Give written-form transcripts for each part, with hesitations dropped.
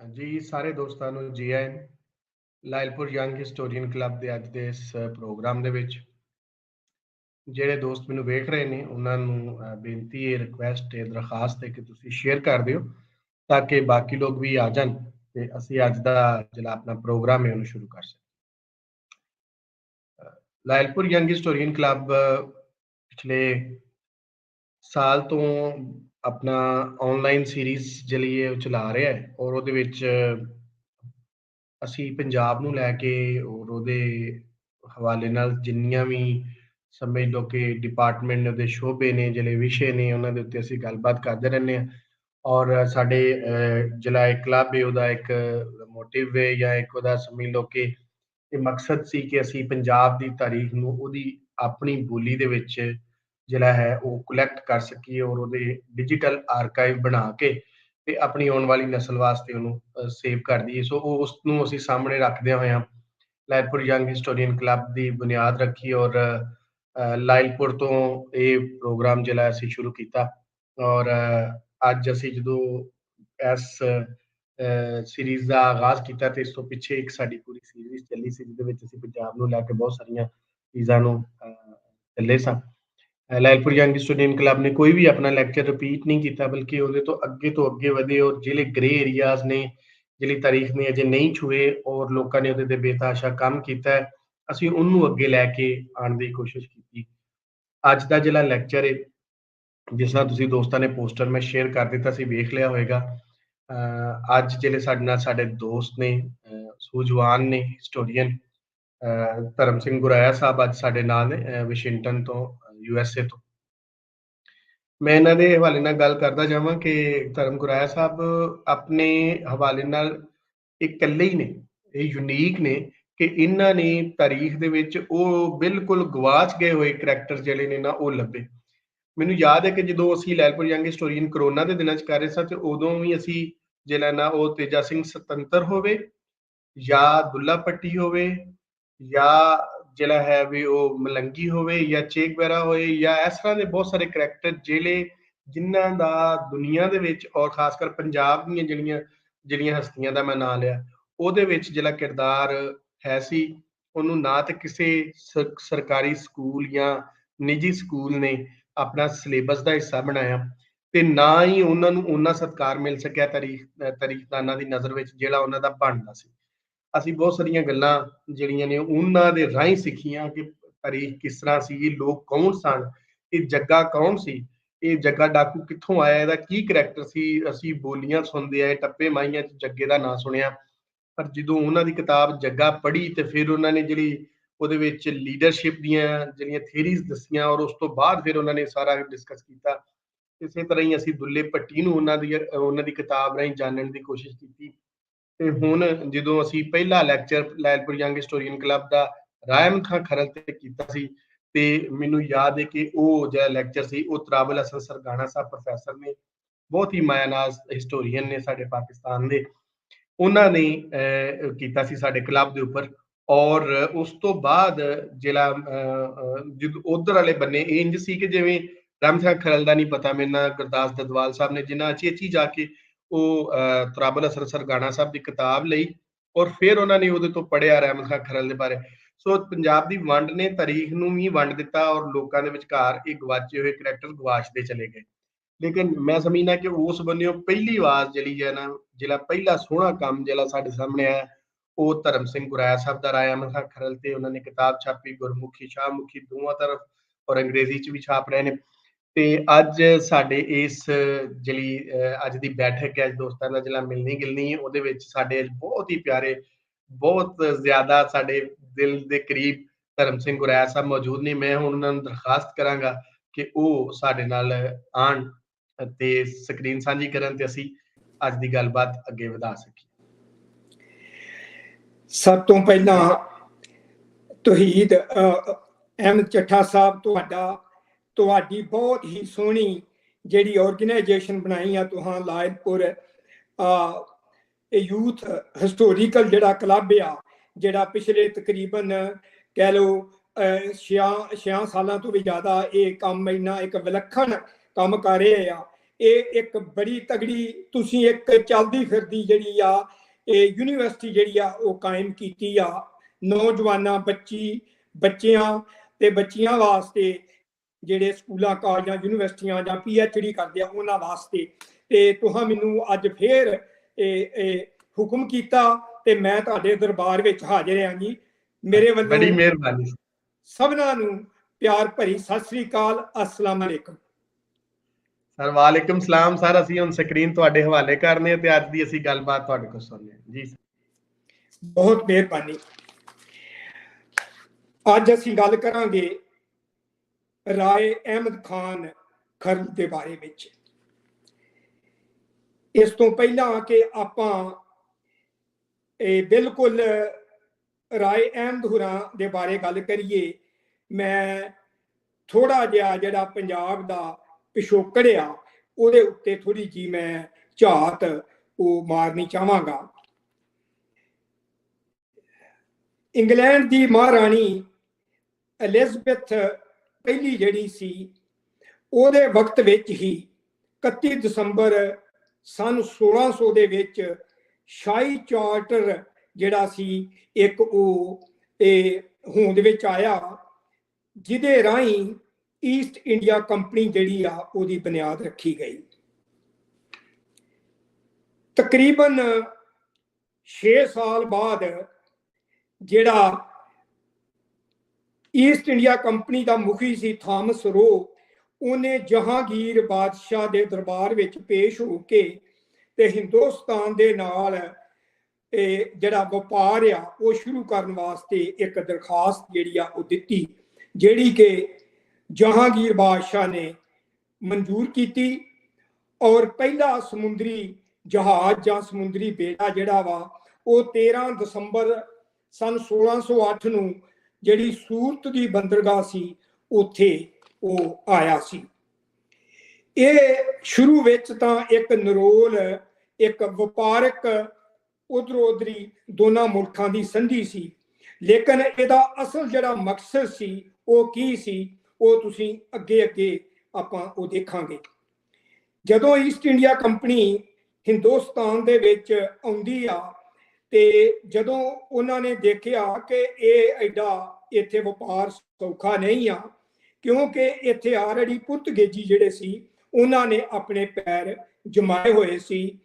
ਜੀ ਸਾਰੇ ਦੋਸਤਾਂ ਨੂੰ ਜੀ ਆਇਆਂ ਲਾਇਲਪੁਰ ਯੰਗ ਹਿਸਟੋਰੀਅਨ ਕਲੱਬ ਦੇ ਅੱਜ ਦੇ ਇਸ ਪ੍ਰੋਗਰਾਮ ਦੇ ਵਿੱਚ ਜਿਹੜੇ ਦੋਸਤ ਮੈਨੂੰ ਵੇਖ ਰਹੇ ਨੇ ਉਹਨਾਂ ਨੂੰ ਬੇਨਤੀ ਹੈ, ਰਿਕੁਐਸਟ ਹੈ, ਦਰਖਾਸਤ ਹੈ ਕਿ ਤੁਸੀਂ ਸ਼ੇਅਰ ਕਰ ਦਿਓ ਤਾਂ ਕਿ ਬਾਕੀ ਲੋਕ ਵੀ ਆ ਜਾਣ ਤੇ ਅਸੀਂ ਅੱਜ ਦਾ ਜਿਹੜਾ ਆਪਣਾ ਪ੍ਰੋਗਰਾਮ ਹੈ ਉਹਨੂੰ ਸ਼ੁਰੂ ਕਰ ਸਕੀਏ। ਲਾਇਲਪੁਰ ਯੰਗ ਹਿਸਟੋਰੀਅਨ ਕਲੱਬ ਪਿਛਲੇ ਸਾਲ ਤੋਂ ਆਪਣਾ ਆਨਲਾਈਨ ਸੀਰੀਜ਼ ਜਿਹੜੀ ਹੈ ਉਹ ਚਲਾ ਰਿਹਾ ਹੈ ਔਰ ਉਹਦੇ ਵਿੱਚ ਅਸੀਂ ਪੰਜਾਬ ਨੂੰ ਲੈ ਕੇ ਔਰ ਉਹਦੇ ਹਵਾਲੇ ਨਾਲ ਜਿੰਨੀਆਂ ਵੀ ਸਮਝ ਲਓ ਕਿ ਡਿਪਾਰਟਮੈਂਟ ਦੇ ਸ਼ੋਬੇ ਨੇ ਜਿਹੜੇ ਵਿਸ਼ੇ ਨੇ ਉਹਨਾਂ ਦੇ ਉੱਤੇ ਅਸੀਂ ਗੱਲਬਾਤ ਕਰਦੇ ਰਹਿੰਦੇ ਹਾਂ ਔਰ ਸਾਡੇ ਜਿਹੜਾ ਇਹ ਕਲੱਬ ਹੈ ਉਹਦਾ ਇੱਕ ਮੋਟਿਵ ਹੈ ਜਾਂ ਇੱਕ ਉਹਦਾ ਸਮਝ ਲਓ ਕਿ ਇਹ ਮਕਸਦ ਸੀ ਕਿ ਅਸੀਂ ਪੰਜਾਬ ਦੀ ਤਾਰੀਖ ਨੂੰ ਉਹਦੀ ਆਪਣੀ ਬੋਲੀ ਦੇ ਵਿੱਚ ਜਿਹੜਾ ਹੈ ਉਹ ਕਲੈਕਟ ਕਰ ਸਕੀਏ ਔਰ ਉਹਦੇ ਡਿਜੀਟਲ ਆਰਕਾਈਵ ਬਣਾ ਕੇ ਤੇ ਆਪਣੀ ਆਉਣ ਵਾਲੀ ਨਸਲ ਵਾਸਤੇ ਉਹਨੂੰ ਸੇਵ ਕਰ ਦਈਏ। ਸੋ ਉਸ ਨੂੰ ਅਸੀਂ ਸਾਹਮਣੇ ਰੱਖਦਿਆਂ ਹੋਇਆਂ ਲਾਇਲਪੁਰ ਯੰਗ ਹਿਸਟੋਰੀਅਨ ਕਲੱਬ ਦੀ ਬੁਨਿਆਦ ਰੱਖੀ ਔਰ ਲਾਇਲਪੁਰ ਤੋਂ ਇਹ ਪ੍ਰੋਗਰਾਮ ਜਿਹੜਾ ਅਸੀਂ ਸ਼ੁਰੂ ਕੀਤਾ ਔਰ ਅੱਜ ਅਸੀਂ ਜਦੋਂ ਇਸ ਸੀਰੀਜ਼ ਦਾ ਆਗਾਜ਼ ਕੀਤਾ ਤੇ ਇਸ ਤੋਂ ਪਿੱਛੇ ਇੱਕ ਸਾਡੀ ਪੂਰੀ ਸੀਰੀਜ਼ ਚੱਲੀ ਸੀ ਜਿਹਦੇ ਵਿੱਚ ਅਸੀਂ ਪੰਜਾਬ ਨੂੰ ਲੈ ਕੇ ਬਹੁਤ ਸਾਰੀਆਂ ਚੀਜ਼ਾਂ ਨੂੰ ਚੱਲੇ ਸਾਂ। ਲਾਇਲਪੁਰ ਯੰਗ ਸਟੂਡੈਂਟ ਕਲੱਬ ਨੇ ਕੋਈ ਵੀ ਆਪਣਾ ਲੈਕਚਰ ਰਿਪੀਟ ਨਹੀਂ ਕੀਤਾ ਬਲਕਿ ਉਹਦੇ ਤੋਂ ਅੱਗੇ ਵਧੇ ਔਰ ਜਿਹੜੇ ਗ੍ਰੇ ਏਰੀਆਜ਼ ਨੇ ਜਿਹੜੀ ਤਾਰੀਖ ਨੇ ਅਜੇ ਨਹੀਂ ਛੂਏ ਔਰ ਲੋਕਾਂ ਨੇ ਉਹਦੇ ਤੇ ਬੇਤਹਾਸ਼ਾ ਕੰਮ ਕੀਤਾ ਹੈ ਅਸੀਂ ਉਹਨੂੰ ਅੱਗੇ ਲੈ ਕੇ ਆਉਣ ਦੀ ਕੋਸ਼ਿਸ਼ ਕੀਤੀ। ਅੱਜ ਦਾ ਜਿਹੜਾ ਲੈਕਚਰ ਹੈ ਜਿਸ ਨਾਲ ਤੁਸੀਂ ਦੋਸਤਾਂ ਨੇ ਪੋਸਟਰ ਮੈਂ ਸ਼ੇਅਰ ਕਰ ਦਿੱਤਾ ਸੀ ਵੇਖ ਲਿਆ ਹੋਵੇਗਾ। ਅੱਜ ਜਿਹੜੇ ਸਾਡੇ ਨਾਲ ਸਾਡੇ ਦੋਸਤ ਨੇ ਸੂਝਵਾਨ ਨੇ ਹਿਸਟੋਰੀਅਨ ਧਰਮ ਸਿੰਘ ਗੁਰਾਇਆ ਸਾਹਿਬ ਅੱਜ ਸਾਡੇ ਨਾਲ ਨੇ ਵਾਸ਼ਿੰਗਟਨ ਤੋਂ USA ਤੋਂ। ਮੈਂ ਇਹਨਾਂ ਦੇ ਹਵਾਲੇ ਨਾਲ ਗੱਲ ਕਰਦਾ ਜਾਵਾਂ ਕਿ ਧਰਮ ਗੁਰਾਇਆ ਸਾਹਿਬ ਆਪਣੇ ਹਵਾਲੇ ਨਾਲ ਇਕੱਲੇ ਹੀ ਨੇ, ਇਹ ਯੂਨੀਕ ਨੇ ਕਿ ਇਹਨਾਂ ਨੇ ਤਾਰੀਖ ਦੇ ਵਿੱਚ ਉਹ ਬਿਲਕੁਲ ਗਵਾਚ ਗਏ ਹੋਏ ਕਰੈਕਟਰ ਜਿਹੜੇ ਨੇ ਨਾ ਉਹ ਲੱਭੇ। ਮੈਨੂੰ ਯਾਦ ਹੈ ਕਿ ਜਦੋਂ ਅਸੀਂ ਲਾਇਲਪੁਰ ਯੰਗ ਹਿਸਟੋਰੀਅਨ ਕਰੋਨਾ ਦੇ ਦਿਨਾਂ 'ਚ ਕਰ ਰਹੇ ਸਾਂ ਤੇ ਉਦੋਂ ਵੀ ਅਸੀਂ ਜਿਹੜਾ ਨਾ ਉਹ ਤੇਜਾ ਸਿੰਘ ਸੁਤੰਤਰ ਹੋਵੇ ਜਾਂ ਦੁੱਲਾ ਭੱਟੀ ਹੋਵੇ ਜਾਂ ਜਿਹੜਾ ਹੈ ਵੀ ਉਹ ਮਲੰਗੀ ਹੋਵੇ ਜਾਂ ਚੇਕ ਵਗੈਰਾ ਹੋਏ ਜਾਂ ਇਸ ਤਰ੍ਹਾਂ ਦੇ ਬਹੁਤ ਸਾਰੇ ਕਰੈਕਟਰ ਜਿਹੜੇ ਜਿਨ੍ਹਾਂ ਦਾ ਦੁਨੀਆ ਦੇ ਵਿੱਚ ਔਰ ਖਾਸ ਕਰ ਪੰਜਾਬ ਦੀਆਂ ਜਿਹੜੀਆਂ ਹਸਤੀਆਂ ਦਾ ਮੈਂ ਨਾਂ ਲਿਆ ਉਹਦੇ ਵਿੱਚ ਜਿਹੜਾ ਕਿਰਦਾਰ ਹੈ ਸੀ ਉਹਨੂੰ ਨਾ ਤੇ ਕਿਸੇ ਸਰਕਾਰੀ ਸਕੂਲ ਜਾਂ ਨਿੱਜੀ ਸਕੂਲ ਨੇ ਆਪਣਾ ਸਿਲੇਬਸ ਦਾ ਹਿੱਸਾ ਬਣਾਇਆ ਤੇ ਨਾ ਹੀ ਉਹਨਾਂ ਨੂੰ ਉਹਨਾਂ ਸਤਿਕਾਰ ਮਿਲ ਸਕਿਆ ਤਾਰੀਖਦਾਨਾਂ ਦੀ ਨਜ਼ਰ ਵਿੱਚ ਜਿਹੜਾ ਉਹਨਾਂ ਦਾ ਬਣਦਾ ਸੀ। ਅਸੀਂ ਬਹੁਤ ਸਾਰੀਆਂ ਗੱਲਾਂ ਜਿਹੜੀਆਂ ਨੇ ਉਹਨਾਂ ਦੇ ਰਾਹੀਂ ਸਿੱਖੀਆਂ ਕਿ ਤਾਰੀਖ ਕਿਸ ਤਰ੍ਹਾਂ ਸੀ, ਲੋਕ ਕੌਣ ਸਨ, ਇਹ ਜੱਗਾ ਕੌਣ ਸੀ, ਇਹ ਜੱਗਾ ਡਾਕੂ ਕਿੱਥੋਂ ਆਇਆ, ਇਹਦਾ ਕੀ ਕਰੈਕਟਰ ਸੀ। ਅਸੀਂ ਬੋਲੀਆਂ ਸੁਣਦੇ ਆਏ, ਟੱਪੇ ਮਾਈਆਂ 'ਚ ਜੱਗੇ ਦਾ ਨਾਂ ਸੁਣਿਆ ਪਰ ਜਦੋਂ ਉਹਨਾਂ ਦੀ ਕਿਤਾਬ ਜੱਗਾ ਪੜ੍ਹੀ ਤੇ ਫਿਰ ਉਹਨਾਂ ਨੇ ਜਿਹੜੀ ਉਹਦੇ ਵਿੱਚ ਲੀਡਰਸ਼ਿਪ ਦੀਆਂ ਜਿਹੜੀਆਂ ਥਿਊਰੀਜ਼ ਦੱਸੀਆਂ ਔਰ ਉਸ ਤੋਂ ਬਾਅਦ ਫਿਰ ਉਹਨਾਂ ਨੇ ਸਾਰਾ ਡਿਸਕਸ ਕੀਤਾ। ਇਸੇ ਤਰ੍ਹਾਂ ਹੀ ਅਸੀਂ ਦੁੱਲੇ ਭੱਟੀ ਨੂੰ ਉਹਨਾਂ ਦੀ ਕਿਤਾਬ ਰਾਹੀਂ ਜਾਣਨ ਦੀ ਕੋਸ਼ਿਸ਼ ਕੀਤੀ ਤੇ ਹੁਣ ਜਦੋਂ ਅਸੀਂ ਪਹਿਲਾ lecture Lyallpur young historian club ਦਾ ਰਾਇਮ ਖਾਂ ਖਰਲ ਤੇ ਕੀਤਾ ਸੀ ਤੇ ਮੈਨੂੰ ਯਾਦ ਹੈ ਕਿ ਉਹ ਜਿਹੜਾ ਲੈਕਚਰ ਸੀ ਉਹ ਤਰਾਬਲ ਹਸਨ ਸਰਗਾਣਾ ਸਾਹਿਬ ਪ੍ਰੋਫੈਸਰ ਨੇ, ਬਹੁਤ ਹੀ ਮਾਇਆਨਾਜ਼ ਹਿਸਟੋਰੀਅਨ ਨੇ ਸਾਡੇ ਪਾਕਿਸਤਾਨ ਦੇ, ਉਹਨਾਂ ਨੇ ਕੀਤਾ ਸੀ ਸਾਡੇ ਕਲੱਬ ਦੇ ਉੱਪਰ। ਔਰ ਉਸ ਤੋਂ ਬਾਅਦ ਜਿਹੜਾ ਜਦੋਂ ਉਧਰ ਵਾਲੇ ਬੰਨੇ ਇਹ ਇੰਜ ਸੀ ਕਿ ਜਿਵੇਂ ਰਾਮ ਸਿੰਘ ਖਰਲ ਦਾ ਨਹੀਂ ਪਤਾ ਮੇਰੇ ਨਾਲ ਗੁਰਦਾਸ ਦਦਵਾਲ ਸਾਹਿਬ ਨੇ ਜਿਨ੍ਹਾਂ ਅਚੀ ਜਾ ਕੇ ਉਹ ਤਰਾਬਲ ਹਸਨ ਸਰਗਾਣਾ ਸਾਹਿਬ ਦੀ ਕਿਤਾਬ ਲਈ ਔਰ ਫਿਰ ਉਹਨਾਂ ਨੇ ਉਹਦੇ ਤੋਂ ਪੜ੍ਹਿਆ ਰਹਿਮਤ ਖਾਂ ਖਰਲ ਦੇ ਬਾਰੇ। ਸੋ ਪੰਜਾਬ ਦੀ ਵੰਡ ਨੇ ਤਾਰੀਖ ਨੂੰ ਵੀ ਵੰਡ ਦਿੱਤਾ ਔਰ ਲੋਕਾਂ ਦੇ ਵਿਚਕਾਰ ਇਹ ਗਵਾਚੇ ਹੋਏ ਕਰੈਕਟਰ ਗਵਾਚਦੇ ਚਲੇ ਗਏ। ਲੇਕਿਨ ਮੈਂ ਸਮਝਦਾ ਕਿ ਉਸ ਬੰਨਿਓ ਪਹਿਲੀ ਆਵਾਜ਼ ਜਿਹੜੀ ਹੈ ਨਾ ਜਿਹੜਾ ਪਹਿਲਾ ਸੋਹਣਾ ਕੰਮ ਜਿਹੜਾ ਸਾਡੇ ਸਾਹਮਣੇ ਆਇਆ ਉਹ ਧਰਮ ਸਿੰਘ ਗੁਰਾਇਆ ਸਾਹਿਬ ਦਾ ਰਾਇਮ ਖਾਂ ਖਰਲ ਤੇ ਉਹਨਾਂ ਨੇ ਕਿਤਾਬ ਛਾਪੀ, ਗੁਰਮੁਖੀ ਸ਼ਾਹਮੁਖੀ ਦੋਵਾਂ ਤਰਫ ਔਰ ਅੰਗਰੇਜ਼ੀ 'ਚ ਵੀ ਛਾਪ ਰਹੇ ਨੇ। ਤੇ ਅੱਜ ਸਾਡੇ ਇਸ ਜਿਹੜੀ ਅੱਜ ਦੀ ਬੈਠਕ ਹੈ ਦੋਸਤਾਂ ਨਾਲ ਜਿਹੜਾ ਮਿਲਣੀ ਗਿਲਣੀ ਉਹਦੇ ਵਿੱਚ ਸਾਡੇ ਬਹੁਤ ਹੀ ਪਿਆਰੇ ਬਹੁਤ ਜ਼ਿਆਦਾ ਸਾਡੇ ਦਿਲ ਦੇ ਕਰੀਬ ਧਰਮ ਸਿੰਘ ਗੁਰਾਇਆ ਸਾਹਿਬ ਮੌਜੂਦ ਨੇ। ਮੈਂ ਹੁਣ ਉਹਨਾਂ ਨੂੰ ਦਰਖਾਸਤ ਕਰਾਂਗਾ ਕਿ ਉਹ ਸਾਡੇ ਨਾਲ ਆਉਣ ਤੇ ਸਕਰੀਨ ਸਾਂਝੀ ਕਰਨ ਤੇ ਅਸੀਂ ਅੱਜ ਦੀ ਗੱਲਬਾਤ ਅੱਗੇ ਵਧਾ ਸਕੀਏ। ਸਭ ਤੋਂ ਪਹਿਲਾਂ ਤੌਹੀਦ ਅਹਿਮਦ ਚੱਠਾ ਸਾਹਿਬ ਤੁਹਾਡੀ ਬਹੁਤ ਹੀ ਸੋਹਣੀ ਜਿਹੜੀ ਆਰਗੇਨਾਈਜੇਸ਼ਨ ਬਣਾਈ ਆ ਤੁਹਾਂ ਲਾਇਲਪੁਰ ਯੂਥ ਹਿਸਟੋਰੀਕਲ ਜਿਹੜਾ ਕਲੱਬ ਆ ਜਿਹੜਾ ਪਿਛਲੇ ਤਕਰੀਬਨ ਕਹਿ ਲਓ 6 ਸਾਲਾਂ ਤੋਂ ਵੀ ਜ਼ਿਆਦਾ ਇਹ ਕੰਮ ਇੰਨਾ ਇੱਕ ਵਿਲੱਖਣ ਕੰਮ ਕਰ ਰਹੇ ਆ। ये एक बड़ी तगड़ी तुसी एक चलदी फिरदी जिहड़ी आ यूनीवर्सिटी जिहड़ी आ वो कायम कीती आ नौजवानां बच्चियां ते बच्चियां वास्ते जिहड़े स्कूलां कालजां यूनीवर्सिटियां जां PhD करदे आ उन्हां वास्ते ते तुहां मैनूं अज फिर हुक्म कीता ते मैं तुहाडे दरबार विच हाजिर हां जी। मेरे वल्लों बड़ी मेहरबानी सबनां नूं प्यार भरी सत श्री अकाल, अस्सलाम अलैकुम। सर वालेकुम सलाम सर, ਅਸੀਂ ਹੁਣ ਸਕਰੀਨ ਤੁਹਾਡੇ ਹਵਾਲੇ ਕਰਨੇ ਤੇ ਅੱਜ ਦੀ ਅਸੀਂ ਗੱਲਬਾਤ ਤੁਹਾਡੇ ਕੋਲ ਸੁਣਨੀ ਹੈ ਜੀ। बहुत मेहरबानी। ਅੱਜ ਅਸੀਂ ਗੱਲ ਕਰਾਂਗੇ ਰਾਏ ਅਹਿਮਦ ਖਾਨ ਖਰਲ ਦੇ ਬਾਰੇ ਵਿੱਚ। ਇਸ ਤੋਂ ਪਹਿਲਾਂ ਕਿ ਆਪਾਂ ਬਿਲਕੁਲ ਰਾਏ ਅਹਿਮਦ ਹੁਰਾਂ ਦੇ ਬਾਰੇ ਗੱਲ ਕਰੀਏ, ਮੈਂ ਥੋੜਾ ਜਿਹਾ ਜਿਹੜਾ ਪੰਜਾਬ ਦਾ ਪਿਛੋਕੜ ਆ ਉਹਦੇ ਉੱਤੇ ਥੋੜੀ ਜੀ ਮੈਂ ਝਾਤ ਉਹ ਮਾਰਨੀ ਚਾਹਾਂਗਾ। ਇੰਗਲੈਂਡ ਦੀ ਮਹਾਰਾਣੀ ਐਲਿਜ਼ਬeth ਪਹਿਲੀ ਜਿਹੜੀ ਸੀ ਉਹਦੇ ਵਕਤ ਵਿੱਚ ਹੀ 31 ਦਸੰਬਰ सन 1600 ਦੇ ਵਿੱਚ ਸ਼ਾਹੀ ਚਾਰਟਰ ਜਿਹੜਾ ਸੀ ਇੱਕ ਉਹ ਹੋਂਦ ਵਿੱਚ ਆਇਆ, ਜਿਹਦੇ ਰਾਹੀਂ ਈਸਟ ਇੰਡੀਆ ਕੰਪਨੀ ਜਿਹੜੀ ਆ ਉਹਦੀ ਬੁਨਿਆਦ ਰੱਖੀ ਗਈ। ਤਕਰੀਬਨ 6 ਸਾਲ ਬਾਅਦ ਜਿਹੜਾ ਈਸਟ ਇੰਡੀਆ ਕੰਪਨੀ ਦਾ ਮੁਖੀ ਸੀ ਥਾਮਸ रो, ਉਹਨੇ ਜਹਾਂਗੀਰ ਬਾਦਸ਼ਾਹ ਦੇ ਦਰਬਾਰ ਵਿੱਚ ਪੇਸ਼ ਹੋ ਕੇ ਤੇ ਹਿੰਦੁਸਤਾਨ ਦੇ ਨਾਲ ਜਿਹੜਾ ਵਪਾਰ ਆ ਉਹ ਸ਼ੁਰੂ ਕਰਨ ਵਾਸਤੇ ਇੱਕ ਦਰਖਾਸਤ ਜਿਹੜੀ ਆ ਉਹ ਦਿੱਤੀ, ਜਿਹੜੀ ਕਿ ਜਹਾਂਗੀਰ ਬਾਦਸ਼ਾਹ ਨੇ ਮਨਜ਼ੂਰ ਕੀਤੀ। ਔਰ ਪਹਿਲਾ ਸਮੁੰਦਰੀ ਜਹਾਜ਼ ਜਾਂ ਸਮੁੰਦਰੀ ਬੇੜਾ ਜਿਹੜਾ ਵਾ ਉਹ 13 ਦਸੰਬਰ सन 1608 ਨੂੰ ਜਿਹੜੀ ਸੂਰਤ ਦੀ ਬੰਦਰਗਾਹ ਸੀ ਉੱਥੇ ਉਹ ਆਇਆ ਸੀ। ਇਹ ਸ਼ੁਰੂ ਵਿੱਚ ਤਾਂ ਇੱਕ ਨਰੋਲ ਇੱਕ ਵਪਾਰਕ ਉਧਰੋਂ ਉਧਰੀ ਦੋਨਾਂ ਮੁਲਕਾਂ ਦੀ ਸੰਧੀ ਸੀ, ਲੇਕਿਨ ਇਹਦਾ ਅਸਲ ਜਿਹੜਾ ਮਕਸਦ ਸੀ ਉਹ ਕੀ ਸੀ ਉਹ ਤੁਸੀਂ ਅੱਗੇ ਅੱਗੇ ਆਪਾਂ ਉਹ ਦੇਖਾਂਗੇ। ਜਦੋਂ ਈਸਟ ਇੰਡੀਆ ਕੰਪਨੀ ਹਿੰਦੁਸਤਾਨ ਦੇ ਵਿੱਚ ਆਉਂਦੀ ਆ ਤੇ ਜਦੋਂ ਉਹਨਾਂ ਨੇ ਦੇਖਿਆ ਕਿ ਇਹ ਐਡਾ ਇੱਥੇ ਵਪਾਰ ਸੌਖਾ ਨਹੀਂ ਆ, ਕਿਉਂਕਿ ਇੱਥੇ ਆਲਰੇਡੀ ਪੁਰਤਗਾਲੀ ਜਿਹੜੇ ਸੀ ਉਹਨਾਂ ਨੇ ਆਪਣੇ ਪੈਰ ਜਮਾਏ ਹੋਏ ਸੀ।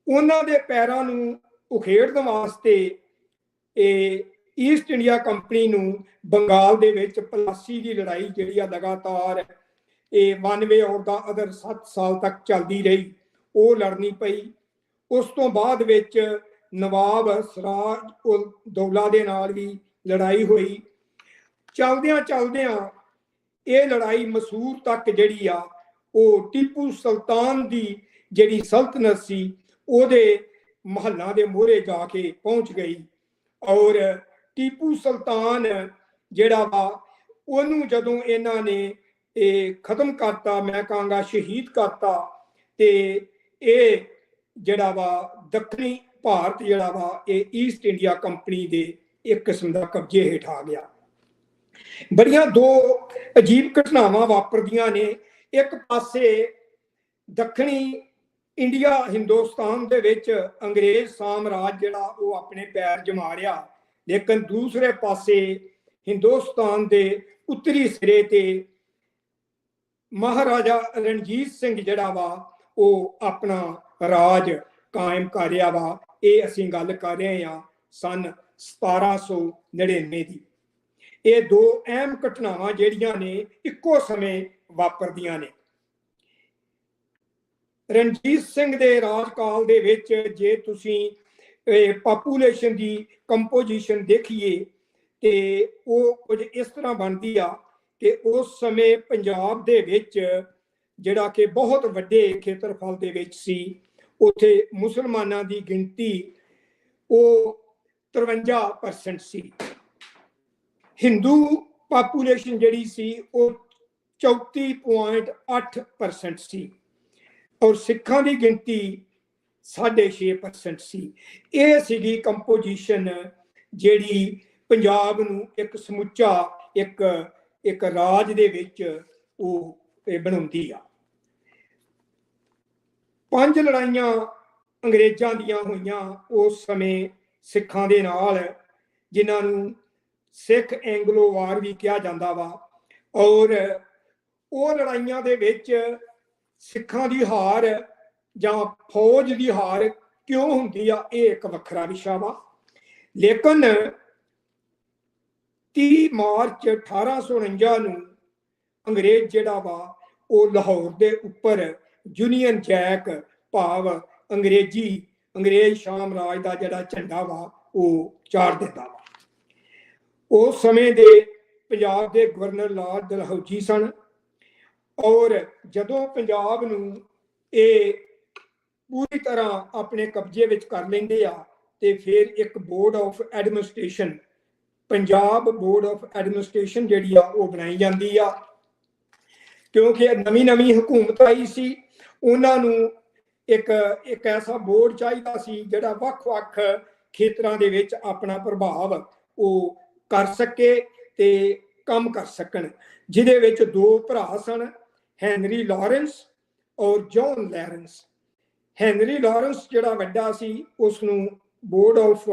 ਉਹਨਾਂ ਦੇ ਪੈਰਾਂ ਨੂੰ ਉਖੇੜਨ ਵਾਸਤੇ ਇਹ ਈਸਟ ਇੰਡੀਆ ਕੰਪਨੀ ਨੂੰ ਬੰਗਾਲ ਦੇ ਵਿੱਚ ਪਲਾਸੀ ਦੀ ਲੜਾਈ ਜਿਹੜੀ ਆ ਲਗਾਤਾਰ ਇਹ 92 ਔਰ ਦਾ ਅਦਰ 7 ਸਾਲ ਤੱਕ ਚੱਲਦੀ ਰਹੀ, ਉਹ ਲੜਨੀ ਪਈ। ਉਸ ਤੋਂ ਬਾਅਦ ਵਿੱਚ ਨਵਾਬ ਸਿਰਾਜ ਉਲ ਦੌਲਾ ਦੇ ਨਾਲ ਵੀ ਲੜਾਈ ਹੋਈ। ਚਲਦਿਆਂ ਚਲਦਿਆਂ ਇਹ ਲੜਾਈ ਮਸੂਰ ਤੱਕ ਜਿਹੜੀ ਆ ਉਹ ਟੀਪੂ ਸੁਲਤਾਨ ਦੀ ਜਿਹੜੀ ਸਲਤਨਤ ਸੀ ਉਹਦੇ ਮਹੱਲਾਂ ਦੇ ਮੋਹਰੇ ਜਾ ਕੇ ਪਹੁੰਚ ਗਈ। ਔਰ ਟੀਪੂ ਸੁਲਤਾਨ ਜਿਹੜਾ ਵਾ ਉਹਨੂੰ ਜਦੋਂ ਇਹਨਾਂ ਨੇ ਇਹ ਖਤਮ ਕਰਤਾ, ਮੈਂ ਕਹਾਂਗਾ ਸ਼ਹੀਦ ਕਰਤਾ, ਤੇ ਇਹ ਜਿਹੜਾ ਵਾ ਦੱਖਣੀ ਭਾਰਤ ਜਿਹੜਾ ਵਾ ਇਹ ਈਸਟ ਇੰਡੀਆ ਕੰਪਨੀ ਦੇ ਇੱਕ ਕਿਸਮ ਦਾ ਕਬਜ਼ੇ ਹੇਠ ਆ ਗਿਆ। ਬੜੀਆਂ ਦੋ ਅਜੀਬ ਘਟਨਾਵਾਂ ਵਾਪਰਦੀਆਂ ਨੇ। ਇੱਕ ਪਾਸੇ ਦੱਖਣੀ ਇੰਡੀਆ ਹਿੰਦੁਸਤਾਨ ਦੇ ਵਿੱਚ ਅੰਗਰੇਜ਼ ਸਾਮਰਾਜ ਜਿਹੜਾ ਉਹ ਆਪਣੇ ਪੈਰ ਜਮਾ ਰਿਹਾ, ਲੇਕਿਨ ਦੂਸਰੇ ਪਾਸੇ ਹਿੰਦੁਸਤਾਨ ਦੇ ਉੱਤਰੀ ਸਿਰੇ ਤੇ ਮਹਾਰਾਜਾ ਰਣਜੀਤ ਸਿੰਘ ਜਿਹੜਾ ਵਾ ਉਹ ਆਪਣਾ ਰਾਜ ਕਾਇਮ ਕਰ ਰਿਹਾ ਵਾ। ਇਹ ਅਸੀਂ ਗੱਲ ਕਰ ਰਹੇ ਹਾਂ सन 1799 ਦੀ। ਇਹ ਦੋ ਅਹਿਮ ਘਟਨਾਵਾਂ ਜਿਹੜੀਆਂ ਨੇ ਇੱਕੋ ਸਮੇਂ ਵਾਪਰਦੀਆਂ ਨੇ। ਰਣਜੀਤ ਸਿੰਘ ਦੇ ਰਾਜਕਾਲ ਦੇ ਵਿੱਚ ਜੇ ਤੁਸੀਂ ਪਾਪੂਲੇਸ਼ਨ ਦੀ ਕੰਪੋਜੀਸ਼ਨ ਦੇਖੀਏ ਤੇ ਉਹ ਕੁਝ ਇਸ ਤਰ੍ਹਾਂ ਬਣਦੀ ਆ ਕਿ ਉਸ ਸਮੇਂ ਪੰਜਾਬ ਦੇ ਵਿੱਚ ਜਿਹੜਾ ਕਿ ਬਹੁਤ ਵੱਡੇ ਖੇਤਰਫਲ ਦੇ ਵਿੱਚ ਸੀ, ਉੱਥੇ ਮੁਸਲਮਾਨਾਂ ਦੀ ਗਿਣਤੀ ਉਹ 53% ਸੀ। ਹਿੰਦੂ ਪਾਪੂਲੇਸ਼ਨ ਜਿਹੜੀ ਸੀ ਉਹ 34.8% ਸੀ ਔਰ ਸਿੱਖਾਂ ਦੀ ਗਿਣਤੀ 6.5% ਸੀ। ਇਹ ਸੀਗੀ ਕੰਪੋਜੀਸ਼ਨ ਜਿਹੜੀ ਪੰਜਾਬ ਨੂੰ ਇੱਕ ਸਮੁੱਚਾ ਇੱਕ ਰਾਜ ਦੇ ਵਿੱਚ ਉਹ ਬਣਾਉਂਦੀ ਆ। 5 ਲੜਾਈਆਂ ਅੰਗਰੇਜ਼ਾਂ ਦੀਆਂ ਹੋਈਆਂ ਉਸ ਸਮੇਂ ਸਿੱਖਾਂ ਦੇ ਨਾਲ, ਜਿਨ੍ਹਾਂ ਨੂੰ ਸਿੱਖ ਐਂਗਲੋ ਵਾਰ ਵੀ ਕਿਹਾ ਜਾਂਦਾ ਵਾ। ਔਰ ਉਹ ਲੜਾਈਆਂ ਦੇ ਵਿੱਚ ਸਿੱਖਾਂ ਦੀ ਹਾਰ ਜਾਂ ਫੌਜ ਦੀ ਹਾਰ ਕਿਉਂ ਹੁੰਦੀ ਆ, ਇਹ ਇੱਕ ਵੱਖਰਾ ਵਿਸ਼ਾ ਵਾ। ਲੇਕਿਨ 30 ਮਾਰਚ 1849 ਨੂੰ ਅੰਗਰੇਜ਼ ਜਿਹੜਾ ਵਾ ਉਹ ਲਾਹੌਰ ਦੇ ਉੱਪਰ ਯੂਨੀਅਨ ਜੈਕ ਭਾਵ ਅੰਗਰੇਜ਼ ਸਾਮਰਾਜ ਦਾ ਜਿਹੜਾ ਝੰਡਾ ਵਾ ਉਹ ਚਾੜ ਦਿੰਦਾ ਵਾ। ਉਸ ਸਮੇਂ ਦੇ ਪੰਜਾਬ ਦੇ ਗਵਰਨਰ ਲਾਰਡ ਡਲਹੌਜੀ ਸਨ। ਔਰ ਜਦੋਂ ਪੰਜਾਬ ਨੂੰ ਇਹ ਪੂਰੀ ਤਰ੍ਹਾਂ ਆਪਣੇ ਕਬਜ਼ੇ ਵਿੱਚ ਕਰ ਲੈਂਦੇ ਆ ਤੇ ਫਿਰ ਇੱਕ board of administration, Punjab board of administration ਜਿਹੜੀ ਆ ਉਹ ਬਣਾਈ ਜਾਂਦੀ ਆ। ਕਿਉਂਕਿ ਨਵੀਂ ਹਕੂਮਤ ਆਈ ਸੀ, ਉਹਨਾਂ ਨੂੰ ਇੱਕ ਐਸਾ ਬੋਰਡ ਚਾਹੀਦਾ ਸੀ ਜਿਹੜਾ ਵੱਖ-ਵੱਖ ਖੇਤਰਾਂ ਦੇ ਵਿੱਚ ਆਪਣਾ ਪ੍ਰਭਾਵ ਉਹ ਕਰ ਸਕੇ ਤੇ ਕੰਮ ਕਰ ਸਕਣ, ਜਿਹਦੇ ਵਿੱਚ 2 ਭਰਾ ਸਨ, ਹੈਨਰੀ ਲਾਰੈਂਸ ਔਰ ਜੌਨ ਲਾਰੈਂਸ। ਹੈਨਰੀ ਲਾਰੈਂਸ ਜਿਹੜਾ ਵੱਡਾ ਸੀ, ਉਸ ਨੂੰ ਬੋਰਡ ਆਫ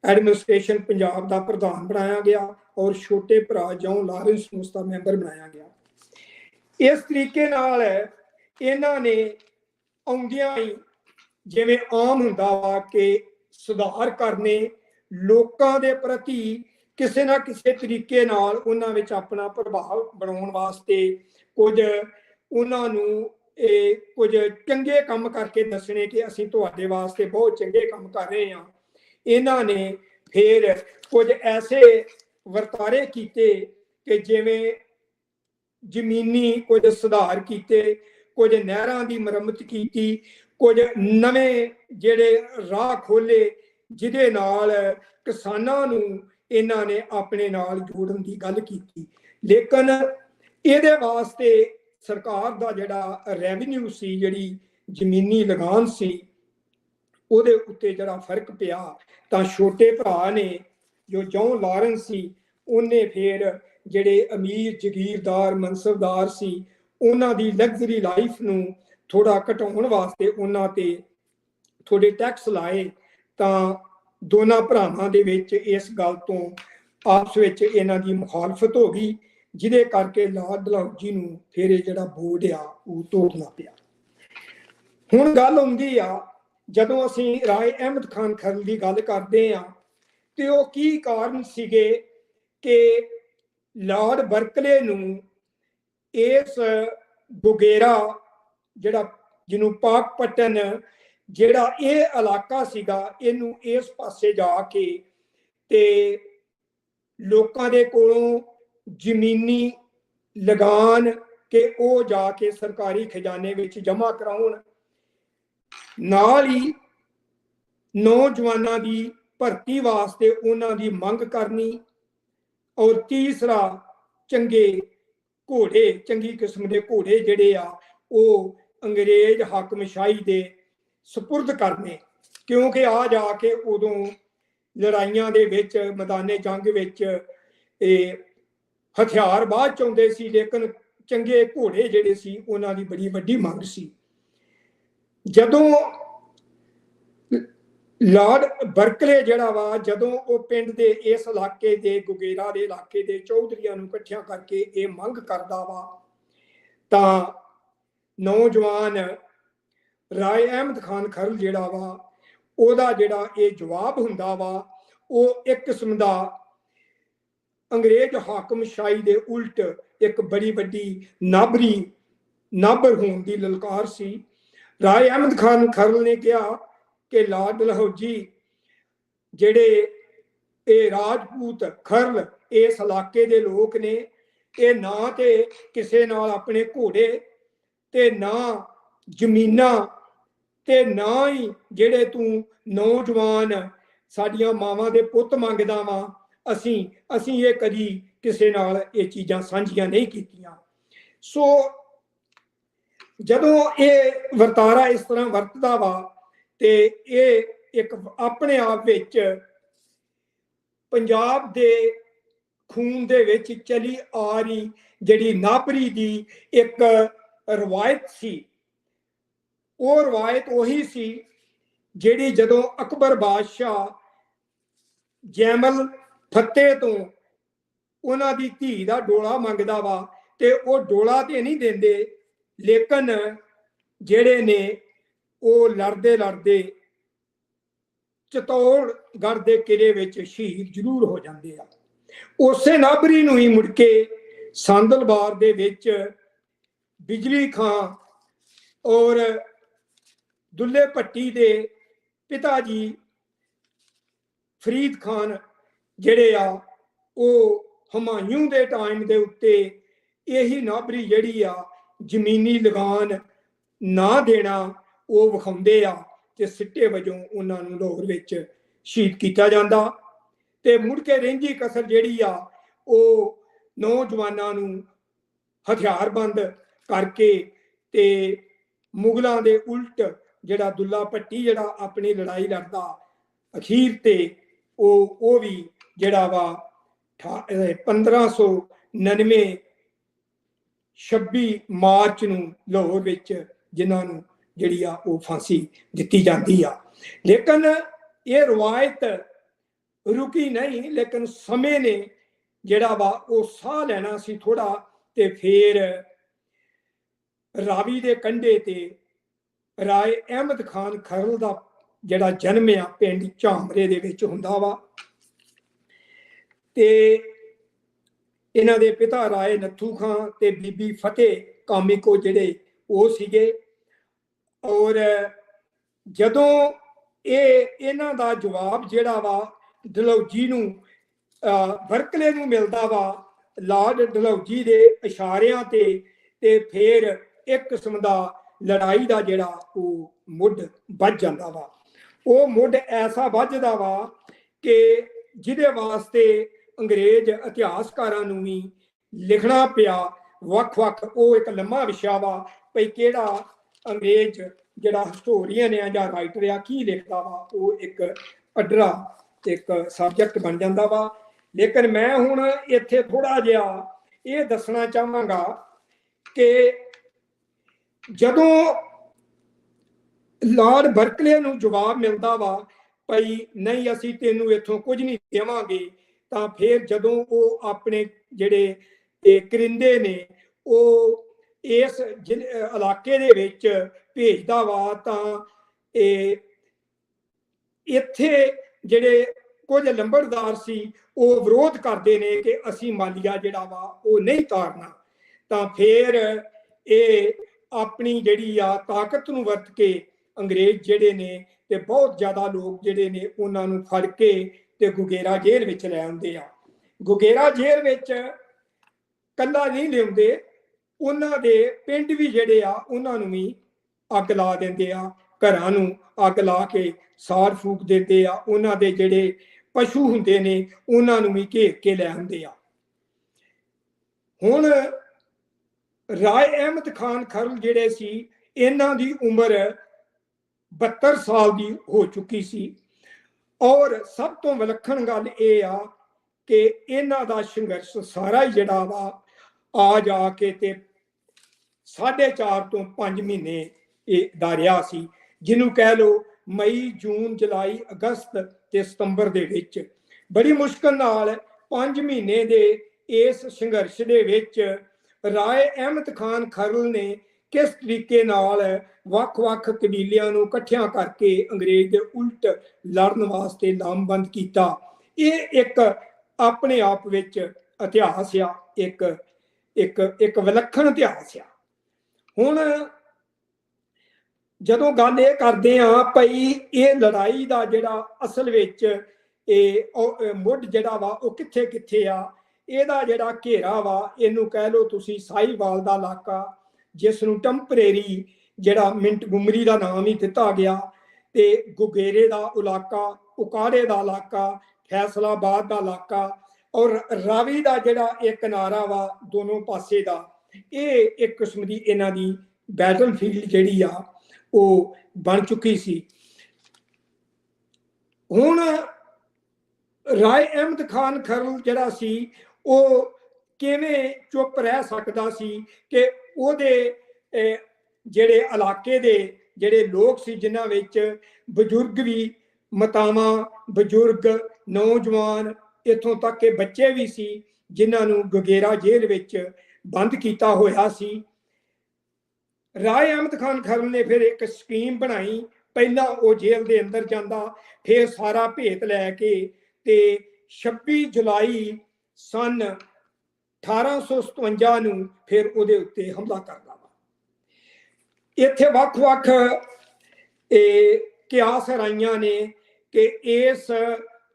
ਐਡਮਿਨਿਸਟ੍ਰੇਸ਼ਨ ਪੰਜਾਬ ਦਾ ਪ੍ਰਧਾਨ ਬਣਾਇਆ ਗਿਆ ਔਰ ਛੋਟੇ ਭਰਾ ਜੌਨ ਲਾਰੈਂਸ ਨੂੰ ਉਸਦਾ ਮੈਂਬਰ ਬਣਾਇਆ ਗਿਆ। ਇਸ ਤਰੀਕੇ ਨਾਲ ਇਹਨਾਂ ਨੇ ਆਉਂਦਿਆਂ ਹੀ, ਜਿਵੇਂ ਆਮ ਹੁੰਦਾ ਵਾ ਕਿ ਸੁਧਾਰ ਕਰਨੇ, ਲੋਕਾਂ ਦੇ ਪ੍ਰਤੀ ਕਿਸੇ ਨਾ ਕਿਸੇ ਤਰੀਕੇ ਨਾਲ ਉਹਨਾਂ ਵਿੱਚ ਆਪਣਾ ਪ੍ਰਭਾਵ ਬਣਾਉਣ ਵਾਸਤੇ ਕੁਝ ਉਹਨਾਂ ਨੂੰ ਕੁਝ ਚੰਗੇ ਕੰਮ ਕਰਕੇ ਦੱਸਣੇ ਕਿ ਅਸੀਂ ਤੁਹਾਡੇ ਵਾਸਤੇ ਬਹੁਤ ਚੰਗੇ ਕੰਮ ਕਰ ਰਹੇ ਹਾਂ। ਇਹਨਾਂ ਨੇ ਫਿਰ ਕੁਝ ਐਸੇ ਵਰਤਾਰੇ ਕੀਤੇ ਕਿ ਜਿਵੇਂ ਜ਼ਮੀਨੀ ਕੁਝ ਸੁਧਾਰ ਕੀਤੇ, ਕੁਝ ਨਹਿਰਾਂ ਦੀ ਮੁਰੰਮਤ ਕੀਤੀ, ਕੁਝ ਨਵੇਂ ਜਿਹੜੇ ਰਾਹ ਖੋਲੇ, ਜਿਹਦੇ ਨਾਲ ਕਿਸਾਨਾਂ ਨੂੰ ਇਹਨਾਂ ਨੇ ਆਪਣੇ ਨਾਲ ਜੋੜਨ ਦੀ ਗੱਲ ਕੀਤੀ। ਲੇਕਿਨ ਇਹਦੇ ਵਾਸਤੇ ਸਰਕਾਰ ਦਾ ਜਿਹੜਾ ਰੈਵਨਿਊ ਸੀ, ਜਿਹੜੀ ਜ਼ਮੀਨੀ ਲਗਾਨ ਸੀ, ਉਹਦੇ ਉੱਤੇ ਜਿਹੜਾ ਫਰਕ ਪਿਆ ਤਾਂ ਛੋਟੇ ਭਰਾ ਨੇ ਜੋ ਜੌਨ ਲਾਰੈਂਸ ਸੀ, ਉਹਨੇ ਫਿਰ ਜਿਹੜੇ ਅਮੀਰ ਜ਼ਗੀਰਦਾਰ ਮਨਸਬਦਾਰ ਸੀ, ਉਹਨਾਂ ਦੀ ਲਗਜ਼ਰੀ ਲਾਈਫ ਨੂੰ ਥੋੜਾ ਘਟਾਉਣ ਵਾਸਤੇ ਉਹਨਾਂ ਤੇ ਥੋੜੇ ਟੈਕਸ ਲਾਏ। ਤਾਂ ਦੋਨਾਂ ਭਰਾਵਾਂ ਦੇ ਵਿੱਚ ਇਸ ਗੱਲ ਤੋਂ ਆਪਸ ਵਿੱਚ ਇਹਨਾਂ ਦੀ ਮੁਖਾਲਫਤ ਹੋ ਗਈ, ਜਿਹਦੇ ਕਰਕੇ ਲਾਰਡ ਡਲਹੌਜੀ ਨੂੰ ਫਿਰ ਇਹ ਜਿਹੜਾ ਬੋਰਡ ਆ ਉਹ ਤੋੜਨਾ ਪਿਆ। ਹੁਣ ਗੱਲ ਆਉਂਦੀ ਆ, ਜਦੋਂ ਅਸੀਂ ਰਾਏ ਅਹਿਮਦ ਖਾਨ ਖਰਲ ਦੀ ਗੱਲ ਕਰਦੇ ਆ ਤੇ ਉਹ ਕੀ ਕਾਰਨ ਸੀਗੇ ਕਿ ਲਾਰਡ ਬਰਕਲੇ ਨੂੰ ਇਸ ਗੁਗੇਰਾ ਜਿਹੜਾ ਜਿਹਨੂੰ ਪਾਕਪਟਨ ਜਿਹੜਾ ਇਹ ਇਲਾਕਾ ਸੀਗਾ, ਇਹਨੂੰ ਇਸ ਪਾਸੇ ਜਾ ਕੇ ਤੇ ਲੋਕਾਂ ਦੇ ਕੋਲੋਂ ਜ਼ਮੀਨੀ ਲਗਾਨ ਕਿ ਉਹ ਜਾ ਕੇ ਸਰਕਾਰੀ ਖਜ਼ਾਨੇ ਵਿੱਚ ਜਮ੍ਹਾਂ ਕਰਾਉਣ, ਨਾਲ ਹੀ ਨੌਜਵਾਨਾਂ ਦੀ ਭਰਤੀ ਵਾਸਤੇ ਉਹਨਾਂ ਦੀ ਮੰਗ ਕਰਨੀ, ਔਰ ਤੀਸਰਾ ਚੰਗੇ ਘੋੜੇ, ਚੰਗੀ ਕਿਸਮ ਦੇ ਘੋੜੇ ਜਿਹੜੇ ਆ ਉਹ ਅੰਗਰੇਜ਼ ਹਾਕਮਸ਼ਾਹੀ ਦੇ ਸਪੁਰਦ ਕਰਨੇ। ਕਿਉਂਕਿ ਆ ਜਾ ਕੇ ਉਦੋਂ ਲੜਾਈਆਂ ਦੇ ਵਿੱਚ, ਮੈਦਾਨੇ ਜੰਗ ਵਿੱਚ ਇਹ ਹਥਿਆਰ ਬਾਅਦ ਚ ਆਉਂਦੇ ਸੀ, ਲੇਕਿਨ ਚੰਗੇ ਘੋੜੇ ਜਿਹੜੇ ਸੀ ਉਹਨਾਂ ਦੀ ਬੜੀ ਵੱਡੀ ਮੰਗ ਸੀ। ਜਦੋਂ ਲਾਰਡ ਬਰਕਲੇ ਜਿਹੜਾ ਵਾ, ਜਦੋਂ ਉਹ ਪਿੰਡ ਦੇ ਇਸ ਇਲਾਕੇ ਦੇ ਗੁਗੇਰਾ ਦੇ ਇਲਾਕੇ ਦੇ ਚੌਧਰੀਆਂ ਨੂੰ ਇਕੱਠਿਆਂ ਕਰਕੇ ਇਹ ਮੰਗ ਕਰਦਾ ਵਾ, ਤਾਂ ਨੌਜਵਾਨ ਰਾਏ ਅਹਿਮਦ ਖਾਨ ਖਰਲ ਜਿਹੜਾ ਵਾ, ਉਹਦਾ ਜਿਹੜਾ ਇਹ ਜਵਾਬ ਹੁੰਦਾ ਵਾ, ਉਹ ਇੱਕ ਕਿਸਮ ਦਾ ਅੰਗਰੇਜ਼ ਹਾਕਮਸ਼ਾਹੀ ਦੇ ਉਲਟ ਇੱਕ ਬੜੀ ਵੱਡੀ ਨਾਬਰ ਹੋਣ ਦੀ ਲਲਕਾਰ ਸੀ। ਰਾਏ ਅਹਿਮਦ ਖਾਨ ਖਰਲ ਨੇ ਕਿਹਾ ਕਿ ਲਾਰਡ ਡਲਹੌਜੀ ਜਿਹੜੇ ਇਹ ਰਾਜਪੂਤ ਖਰਲ ਇਸ ਇਲਾਕੇ ਦੇ ਲੋਕ ਨੇ, ਇਹ ਨਾ ਤੇ ਕਿਸੇ ਨਾਲ ਆਪਣੇ ਘੋੜੇ ਤੇ ਨਾ ਜ਼ਮੀਨਾਂ ਤੇ ਨਾ ਹੀ ਜਿਹੜੇ ਤੂੰ ਨੌਜਵਾਨ ਸਾਡੀਆਂ ਮਾਵਾਂ ਦੇ ਪੁੱਤ ਮੰਗਦਾ ਵਾ, ਅਸੀਂ ਇਹ ਕਦੀ ਕਿਸੇ ਨਾਲ ਇਹ ਚੀਜ਼ਾਂ ਸਾਂਝੀਆਂ ਨਹੀਂ ਕੀਤੀਆਂ। ਸੋ ਜਦੋਂ ਇਹ ਵਰਤਾਰਾ ਇਸ ਤਰ੍ਹਾਂ ਵਰਤਦਾ ਵਾ ਤੇ ਇਹ ਇੱਕ ਆਪਣੇ ਆਪ ਵਿੱਚ ਪੰਜਾਬ ਦੇ ਖੂਨ ਦੇ ਵਿੱਚ ਚਲੀ ਆ ਰਹੀ ਜਿਹੜੀ ਨਾਬਰੀ ਦੀ ਇੱਕ ਰਵਾਇਤ ਸੀ, ਉਹ ਰਵਾਇਤ ਉਹੀ ਸੀ ਜਿਹੜੀ ਜਦੋਂ ਅਕਬਰ ਬਾਦਸ਼ਾਹ ਜੈਮਲ ਫਤਿਹ ਤੋਂ ਉਹਨਾਂ ਦੀ ਧੀ ਦਾ ਡੋਲਾ ਮੰਗਦਾ ਵਾ ਤੇ ਉਹ ਡੋਲਾ ਤੇ ਨਹੀਂ ਦਿੰਦੇ, ਲੇਕਿਨ ਜਿਹੜੇ ਨੇ ਉਹ ਲੜਦੇ ਲੜਦੇ ਚਤੌੜਗੜ੍ਹ ਦੇ ਕਿਲੇ ਵਿੱਚ ਸ਼ਹੀਦ ਜ਼ਰੂਰ ਹੋ ਜਾਂਦੇ ਆ। ਉਸੇ ਨਾਬਰੀ ਨੂੰ ਹੀ ਮੁੜ ਕੇ ਸੰਦਲਬਾਰ ਦੇ ਵਿੱਚ ਬਿਜਲੀ ਖਾਂ ਔਰ ਦੁੱਲੇ ਭੱਟੀ ਦੇ ਪਿਤਾ ਜੀ ਫਰੀਦ ਖਾਨ ਜਿਹੜੇ ਆ ਉਹ ਹਮਾਯੂੰ ਦੇ ਟਾਈਮ ਦੇ ਉੱਤੇ ਇਹੀ ਨਾਬਰੀ ਜਿਹੜੀ ਆ ਜ਼ਮੀਨੀ ਲਗਾਨ ਨਾ ਦੇਣਾ ਉਹ ਵਿਖਾਉਂਦੇ ਆ ਤੇ ਸਿੱਟੇ ਵਜੋਂ ਉਹਨਾਂ ਨੂੰ ਲਾਹੌਰ ਵਿੱਚ ਸ਼ਹੀਦ ਕੀਤਾ ਜਾਂਦਾ। ਤੇ ਮੁੜ ਕੇ ਰਹਿੰਦੀ ਕਸਰ ਜਿਹੜੀ ਆ ਉਹ ਨੌਜਵਾਨਾਂ ਨੂੰ ਹਥਿਆਰਬੰਦ ਕਰਕੇ ਤੇ ਮੁਗਲਾਂ ਦੇ ਉਲਟ ਜਿਹੜਾ ਦੁੱਲਾ ਭੱਟੀ ਜਿਹੜਾ ਆਪਣੀ ਲੜਾਈ ਲੜਦਾ ਅਖੀਰ ਤੇ ਉਹ ਵੀ ਜਿਹੜਾ ਵਾ 1599 26 ਮਾਰਚ ਨੂੰ ਲਾਹੌਰ ਵਿੱਚ ਜਿਨ੍ਹਾਂ ਨੂੰ ਜਿਹੜੀ ਆ ਉਹ ਫਾਂਸੀ ਦਿੱਤੀ ਜਾਂਦੀ ਆ। ਲੇਕਿਨ ਇਹ ਰਵਾਇਤ ਰੁਕੀ ਨਹੀਂ, ਲੇਕਿਨ ਸਮੇਂ ਨੇ ਜਿਹੜਾ ਵਾ ਉਹ ਸਾਹ ਲੈਣਾ ਸੀ ਥੋੜਾ ਤੇ ਫਿਰ ਰਾਵੀ ਦੇ ਕੰਢੇ ਤੇ ਰਾਏ ਅਹਿਮਦ ਖਾਨ ਖਰਲ ਦਾ ਜਿਹੜਾ ਜਨਮ ਆ ਪਿੰਡ ਝਾਮਰੇ ਦੇ ਵਿੱਚ ਹੁੰਦਾ ਵਾ ਤੇ ਇਹਨਾਂ ਦੇ ਪਿਤਾ ਰਾਏ ਨੱਥੂ ਖਾਨ ਤੇ ਬੀਬੀ ਫਤਿਹ ਕਾਮਿਕੋ ਜਿਹੜੇ ਉਹ ਸੀਗੇ। ਔਰ ਜਦੋਂ ਇਹਨਾਂ ਦਾ ਜਵਾਬ ਜਿਹੜਾ ਵਾ ਡਲਹੌਜੀ ਨੂੰ ਬਰਕਲੇ ਨੂੰ ਮਿਲਦਾ ਵਾ ਲਾਰਡ ਡਲਹੌਜੀ ਦੇ ਇਸ਼ਾਰਿਆਂ ਤੇ ਫਿਰ ਇੱਕ ਕਿਸਮ ਦਾ ਲੜਾਈ ਦਾ ਜਿਹੜਾ ਉਹ ਮੁੱਢ ਵੱਜ ਜਾਂਦਾ ਵਾ। ਉਹ ਮੁੱਢ ਐਸਾ ਵੱਜਦਾ ਵਾ ਕਿ ਜਿਹਦੇ ਵਾਸਤੇ ਅੰਗਰੇਜ਼ ਇਤਿਹਾਸਕਾਰਾਂ ਨੂੰ ਵੀ ਲਿਖਣਾ ਪਿਆ ਵੱਖ-ਵੱਖ। ਉਹ ਇੱਕ ਲੰਮਾ ਵਿਸ਼ਾ ਵਾ ਭਈ ਕਿਹੜਾ ਅੰਗਰੇਜ਼ ਜਿਹੜਾ ਹਿਸਟੋਰੀਅਨ ਆ ਜਾਂ ਰਾਈਟਰ ਆ ਕੀ ਲਿਖਦਾ ਵਾ, ਉਹ ਇੱਕ ਅਡਰਾ ਇੱਕ ਸਬਜੈਕਟ ਬਣ ਜਾਂਦਾ ਵਾ। ਲੇਕਿਨ ਮੈਂ ਹੁਣ ਇੱਥੇ ਥੋੜਾ ਜਿਹਾ ਇਹ ਦੱਸਣਾ ਚਾਹਾਂਗਾ ਕਿ ਜਦੋਂ ਲਾਰਡ ਬਰਕਲੇ ਨੂੰ ਜਵਾਬ ਮਿਲਦਾ ਵਾ ਭਈ ਨਹੀਂ ਅਸੀਂ ਤੈਨੂੰ ਇੱਥੋਂ ਕੁਝ ਨਹੀਂ ਦੇਵਾਂਗੇ, ਤਾਂ ਫਿਰ ਜਦੋਂ ਉਹ ਆਪਣੇ ਜਿਹੜੇ ਕਰਿੰਦੇ ਨੇ ਉਹ ਇਸ ਇਲਾਕੇ ਦੇ ਵਿੱਚ ਭੇਜਦਾ ਵਾ ਤਾਂ ਇੱਥੇ ਜਿਹੜੇ ਕੁਝ ਲੰਬੜਦਾਰ ਸੀ ਉਹ ਵਿਰੋਧ ਕਰਦੇ ਨੇ ਕਿ ਅਸੀਂ ਮਾਲੀਆ ਜਿਹੜਾ ਵਾ ਉਹ ਨਹੀਂ ਤਾਰਨਾ। ਤਾਂ ਫਿਰ ਇਹ ਆਪਣੀ ਜਿਹੜੀ ਆ ਤਾਕਤ ਨੂੰ ਵਰਤ ਕੇ ਅੰਗਰੇਜ਼ ਜਿਹੜੇ ਨੇ ਤੇ ਬਹੁਤ ਜ਼ਿਆਦਾ ਲੋਕ ਜਿਹੜੇ ਨੇ ਉਹਨਾਂ ਨੂੰ ਫੜ ਕੇ ਤੇ ਗੁਗੇਰਾ ਜੇਲ੍ਹ ਵਿੱਚ ਲੈ ਆਉਂਦੇ ਆ। ਗੁਗੇਰਾ ਜੇਲ੍ਹ ਵਿੱਚ ਕੱਲਾ ਨਹੀਂ ਲਿਆਉਂਦੇ, ਉਹਨਾਂ ਦੇ ਪਿੰਡ ਵੀ ਜਿਹੜੇ ਆ ਉਹਨਾਂ ਨੂੰ ਵੀ ਅੱਗ ਲਾ ਦਿੰਦੇ ਆ, ਘਰਾਂ ਨੂੰ ਅੱਗ ਲਾ ਕੇ ਸਾੜ ਫੂਕ ਦਿੰਦੇ ਆ, ਉਹਨਾਂ ਦੇ ਜਿਹੜੇ ਪਸ਼ੂ ਹੁੰਦੇ ਨੇ ਉਹਨਾਂ ਨੂੰ ਵੀ ਘੇਰ ਕੇ ਲੈ ਆਉਂਦੇ ਆ। ਹੁਣ ਰਾਏ ਅਹਿਮਦ ਖਾਨ ਖਰਲ ਜਿਹੜੇ ਸੀ ਇਹਨਾਂ ਦੀ ਉਮਰ 72 ਸਾਲ ਦੀ ਹੋ ਚੁੱਕੀ ਸੀ। ਔਰ ਸਭ ਤੋਂ ਵਿਲੱਖਣ ਗੱਲ ਇਹ ਆ ਕਿ ਇਹਨਾਂ ਦਾ ਸੰਘਰਸ਼ ਸਾਰਾ ਹੀ ਜਿਹੜਾ ਵਾ ਆ ਜਾ ਕੇ ਤੇ 4.5 ਤੋਂ 5 ਮਹੀਨੇ ਦਾ ਰਿਹਾ ਸੀ, ਜਿਹਨੂੰ ਕਹਿ ਲਓ ਮਈ, ਜੂਨ, ਜੁਲਾਈ, ਅਗਸਤ ਤੇ ਸਤੰਬਰ ਦੇ ਵਿੱਚ। ਬੜੀ ਮੁਸ਼ਕਲ ਨਾਲ 5 ਮਹੀਨੇ ਦੇ ਇਸ ਸੰਘਰਸ਼ ਦੇ ਵਿੱਚ ਰਾਏ ਅਹਿਮਦ ਖਾਨ ਖਰਲ ਨੇ ਕਿਸ ਤਰੀਕੇ ਨਾਲ ਵੱਖ-ਵੱਖ ਕਬੀਲਿਆਂ ਨੂੰ ਇਕੱਠਿਆਂ ਕਰਕੇ ਅੰਗਰੇਜ਼ ਦੇ ਉਲਟ ਲੜਨ ਵਾਸਤੇ ਲਾਮਬੰਦ ਕੀਤਾ, ਇਹ ਇੱਕ ਆਪਣੇ ਆਪ ਵਿੱਚ ਇਤਿਹਾਸ ਆ, ਇੱਕ ਵਿਲੱਖਣ ਇਤਿਹਾਸ ਆ। ਹੁਣ ਜਦੋਂ ਗੱਲ ਇਹ ਕਰਦੇ ਆ ਭਈ ਇਹ ਲੜਾਈ ਦਾ ਜਿਹੜਾ ਅਸਲ ਵਿੱਚ ਮੁੱਢ ਜਿਹੜਾ ਵਾ ਉਹ ਕਿੱਥੇ ਕਿੱਥੇ ਆ, ਇਹਦਾ ਜਿਹੜਾ ਘੇਰਾ ਵਾ ਇਹਨੂੰ ਕਹਿ ਲਓ ਤੁਸੀਂ ਸਾਹੀਵਾਲ ਦਾ ਇਲਾਕਾ, ਜਿਸ ਨੂੰ ਟੈਂਪਰੇਰੀ ਜਿਹੜਾ ਮਿੰਟਗੁਮਰੀ ਦਾ ਨਾਮ ਹੀ ਦਿੱਤਾ ਗਿਆ, ਤੇ ਗੁਗੇਰੇ ਦਾ ਇਲਾਕਾ, ਉਕਾੜੇ ਦਾ ਇਲਾਕਾ, ਫੈਸਲਾਬਾਦ ਦਾ ਇਲਾਕਾ ਔਰ ਰਾਵੀ ਦਾ ਜਿਹੜਾ ਇੱਕ ਕਿਨਾਰਾ ਵਾ ਦੋਨੋਂ ਪਾਸੇ ਦਾ, ਇਹ ਇੱਕ ਕਿਸਮ ਦੀ ਇਹਨਾਂ ਦੀ ਬੈਟਲ ਫੀਲਡ ਜਿਹੜੀ ਆ ਉਹ ਬਣ ਚੁੱਕੀ ਸੀ। ਹੁਣ ਰਾਏ ਅਹਿਮਦ ਖਾਨ ਖਰਲ ਜਿਹੜਾ ਸੀ ਉਹ ਕਿਵੇਂ ਚੁੱਪ ਰਹਿ ਸਕਦਾ ਸੀ ਕਿ ਉਹਦੇ ਜਿਹੜੇ ਇਲਾਕੇ ਦੇ ਜਿਹੜੇ ਲੋਕ ਸੀ ਜਿਨ੍ਹਾਂ ਵਿੱਚ ਬਜ਼ੁਰਗ ਵੀ, ਮਾਤਾਵਾਂ, ਬਜ਼ੁਰਗ, ਨੌਜਵਾਨ, ਇੱਥੋਂ ਤੱਕ ਕਿ ਬੱਚੇ ਵੀ ਸੀ ਜਿਨ੍ਹਾਂ ਨੂੰ ਗਗੇਰਾ ਜੇਲ੍ਹ ਵਿੱਚ ਬੰਦ ਕੀਤਾ ਹੋਇਆ ਸੀ। ਰਾਏ ਅਹਿਮਦ ਖਾਨ ਖਰਲ ਨੇ ਫਿਰ ਇੱਕ ਸਕੀਮ ਬਣਾਈ। ਪਹਿਲਾਂ ਉਹ ਜੇਲ੍ਹ ਦੇ ਅੰਦਰ ਜਾਂਦਾ, ਫਿਰ ਸਾਰਾ ਭੇਤ ਲੈ ਕੇ ਤੇ 26 ਜੁਲਾਈ ਸਨ 1857 ਨੂੰ ਫਿਰ ਉਹਦੇ ਉੱਤੇ ਹਮਲਾ ਕਰਦਾ ਵਾ। ਇੱਥੇ ਵੱਖ-ਵੱਖ ਕਿਆਸ ਰਾਈਆਂ ਨੇ ਕਿ ਇਸ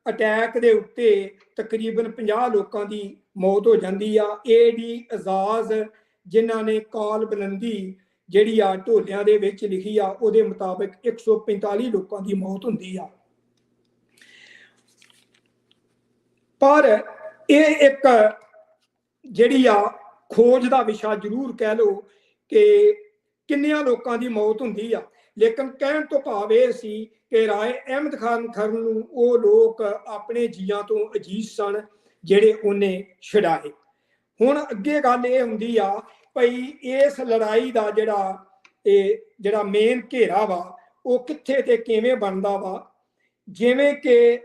ਅਟੈਕ ਦੇ ਉੱਤੇ ਤਕਰੀਬਨ 50 ਲੋਕਾਂ ਦੀ ਮੌਤ ਹੋ ਜਾਂਦੀ ਆ। ਏਡੀ ਅਜ਼ਾਜ਼ ਜਿਨ੍ਹਾਂ ਨੇ ਕਾਲ ਬੁਲੰਦੀ ਜਿਹੜੀ ਆ ਢੋਲਿਆਂ ਦੇ ਵਿੱਚ ਲਿਖੀ ਆ, ਉਹਦੇ ਮੁਤਾਬਕ 145 ਲੋਕਾਂ ਦੀ ਮੌਤ ਹੁੰਦੀ ਆ। ਪਰ ਇਹ ਇੱਕ ਜਿਹੜੀ ਆ ਖੋਜ ਦਾ ਵਿਸ਼ਾ ਜ਼ਰੂਰ ਕਹਿ ਲਓ ਕਿ ਕਿੰਨਿਆਂ ਲੋਕਾਂ ਦੀ ਮੌਤ ਹੁੰਦੀ ਆ, ਲੇਕਿਨ ਕਹਿਣ ਤੋਂ ਭਾਵ ਇਹ ਸੀ ਕਿ ਰਾਏ ਅਹਿਮਦ ਖਾਨ ਖਰਲ ਨੂੰ ਉਹ ਲੋਕ ਆਪਣੇ ਜੀਆਂ ਤੋਂ ਅਜੀਜ਼ ਸਨ ਜਿਹੜੇ ਉਹਨੇ ਛਡਾਏ। ਹੁਣ ਅੱਗੇ ਗੱਲ ਇਹ ਹੁੰਦੀ ਆ ਭਈ ਇਸ ਲੜਾਈ ਦਾ ਜਿਹੜਾ ਮੇਨ ਘੇਰਾ ਵਾ ਉਹ ਕਿੱਥੇ ਤੇ ਕਿਵੇਂ ਬਣਦਾ ਵਾ। ਜਿਵੇਂ ਕਿ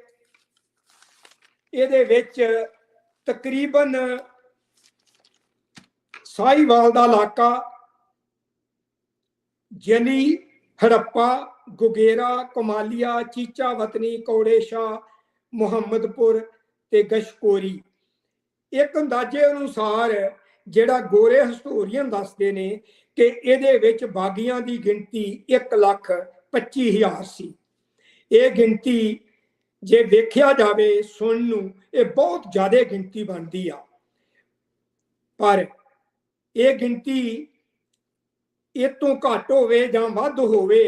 ਇਹਦੇ ਵਿੱਚ ਤਕਰੀਬਨ ਸਾਹੀਵਾਲ ਦਾ ਇਲਾਕਾ, ਜਲੀ, ਹੜੱਪਾ, ਗੁਗੇਰਾ, ਕਮਾਲੀਆ, ਚੀਚਾ ਵਤਨੀ, ਕੌੜੇ ਸ਼ਾਹ, ਮੁਹੰਮਦਪੁਰ ਤੇ ਗਸ਼ਕੋਰੀ। ਇੱਕ ਅੰਦਾਜ਼ੇ ਅਨੁਸਾਰ ਜਿਹੜਾ ਗੋਰੇ ਹਿਸਟੋਰੀਅਨ ਦੱਸਦੇ ਨੇ ਕਿ ਇਹਦੇ ਵਿੱਚ ਬਾਗੀਆਂ ਦੀ ਗਿਣਤੀ 1,25,000 ਸੀ। ਇਹ ਗਿਣਤੀ ਜੇ ਵੇਖਿਆ ਜਾਵੇ ਸੁਣਨ ਨੂੰ ਇਹ ਬਹੁਤ ਜ਼ਿਆਦਾ ਗਿਣਤੀ ਬਣਦੀ ਆ, ਪਰ ਇਹ ਗਿਣਤੀ ਇਹ ਤੋਂ ਘੱਟ ਹੋਵੇ ਜਾਂ ਵੱਧ ਹੋਵੇ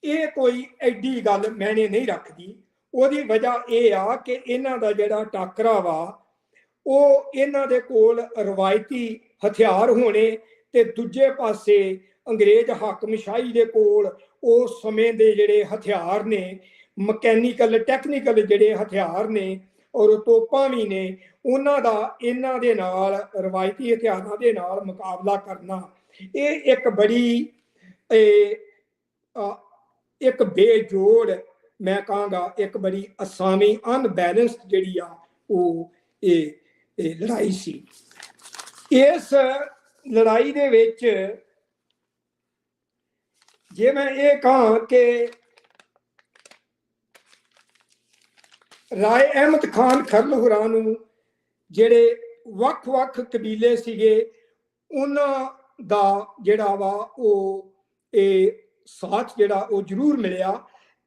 ਇਹ ਕੋਈ ਐਡੀ ਗੱਲ ਮੈਨੇ ਨਹੀਂ ਰੱਖਦੀ। ਉਹਦੀ ਵਜ੍ਹਾ ਇਹ ਆ ਕਿ ਇਹਨਾਂ ਦਾ ਜਿਹੜਾ ਟਾਕਰਾ ਵਾ ਉਹ ਇਹਨਾਂ ਦੇ ਕੋਲ ਰਵਾਇਤੀ ਹਥਿਆਰ ਹੋਣੇ ਤੇ ਦੂਜੇ ਪਾਸੇ ਅੰਗਰੇਜ਼ ਹਾਕਮਸ਼ਾਹੀ ਦੇ ਕੋਲ ਉਸ ਸਮੇਂ ਦੇ ਜਿਹੜੇ ਹਥਿਆਰ ਨੇ, ਮਕੈਨੀਕਲ ਟੈਕਨੀਕਲ ਜਿਹੜੇ ਹਥਿਆਰ ਨੇ ਔਰ ਤੋਪਾਂ ਵੀ ਨੇ, ਉਹਨਾਂ ਦਾ ਇਹਨਾਂ ਦੇ ਨਾਲ ਰਵਾਇਤੀ ਹਥਿਆਰਾਂ ਦੇ ਨਾਲ ਮੁਕਾਬਲਾ ਕਰਨਾ ਇਹ ਇੱਕ ਬੜੀ ਇੱਕ ਬੇਜੋੜ, ਮੈਂ ਕਹਾਂਗਾ ਇੱਕ ਬੜੀ ਅਸਾਮੀ ਅਨਬੈਲੈਂਸਡ ਜਿਹੜੀ ਆ ਉਹ ਇਹ ਲੜਾਈ ਸੀ। ਇਸ ਲੜਾਈ ਦੇ ਵਿੱਚ ਜੇ ਮੈਂ ਇਹ ਕਹਾਂ ਕਿ ਰਾਏ ਅਹਿਮਦ ਖਾਨ ਖਰਲ ਹੋਰਾਂ ਨੂੰ ਜਿਹੜੇ ਵੱਖ-ਵੱਖ ਕਬੀਲੇ ਸੀਗੇ ਉਹਨਾਂ ਦਾ ਜਿਹੜਾ ਵਾ ਉਹ ਇਹ ਸਾਥ ਜਿਹੜਾ ਉਹ ਜ਼ਰੂਰ ਮਿਲਿਆ।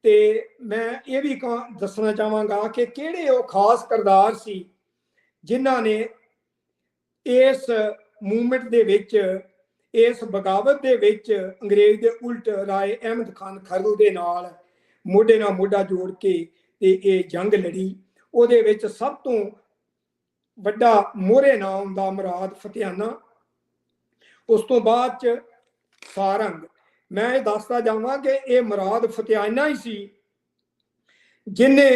ਤੇ ਮੈਂ ਇਹ ਵੀ ਦੱਸਣਾ ਚਾਹਾਂਗਾ ਕਿ ਕਿਹੜੇ ਉਹ ਖਾਸ ਕਿਰਦਾਰ ਸੀ ਜਿਨ੍ਹਾਂ ਨੇ ਇਸ ਮੂਵਮੈਂਟ ਦੇ ਵਿੱਚ, ਇਸ ਬਗਾਵਤ ਦੇ ਵਿੱਚ ਅੰਗਰੇਜ਼ ਦੇ ਉਲਟ ਰਾਏ ਅਹਿਮਦ ਖਾਨ ਖਰਲ ਦੇ ਨਾਲ ਮੋਢਾ ਜੋੜ ਕੇ ਤੇ ਇਹ ਜੰਗ ਲੜੀ। ਉਹਦੇ ਵਿੱਚ ਸਭ ਤੋਂ ਵੱਡਾ ਮੋਹਰੇ ਨਾਮ ਦਾ ਮੁਰਾਦ ਫਤਿਆਨਾ, ਉਸ ਤੋਂ ਬਾਅਦ ਚ ਸਾਰੰਗ। ਮੈਂ ਇਹ ਦੱਸਦਾ ਜਾਵਾਂ ਕਿ ਇਹ ਮੁਰਾਦ ਫਤਿਆਨਾ ਹੀ ਸੀ ਜਿਹਨੇ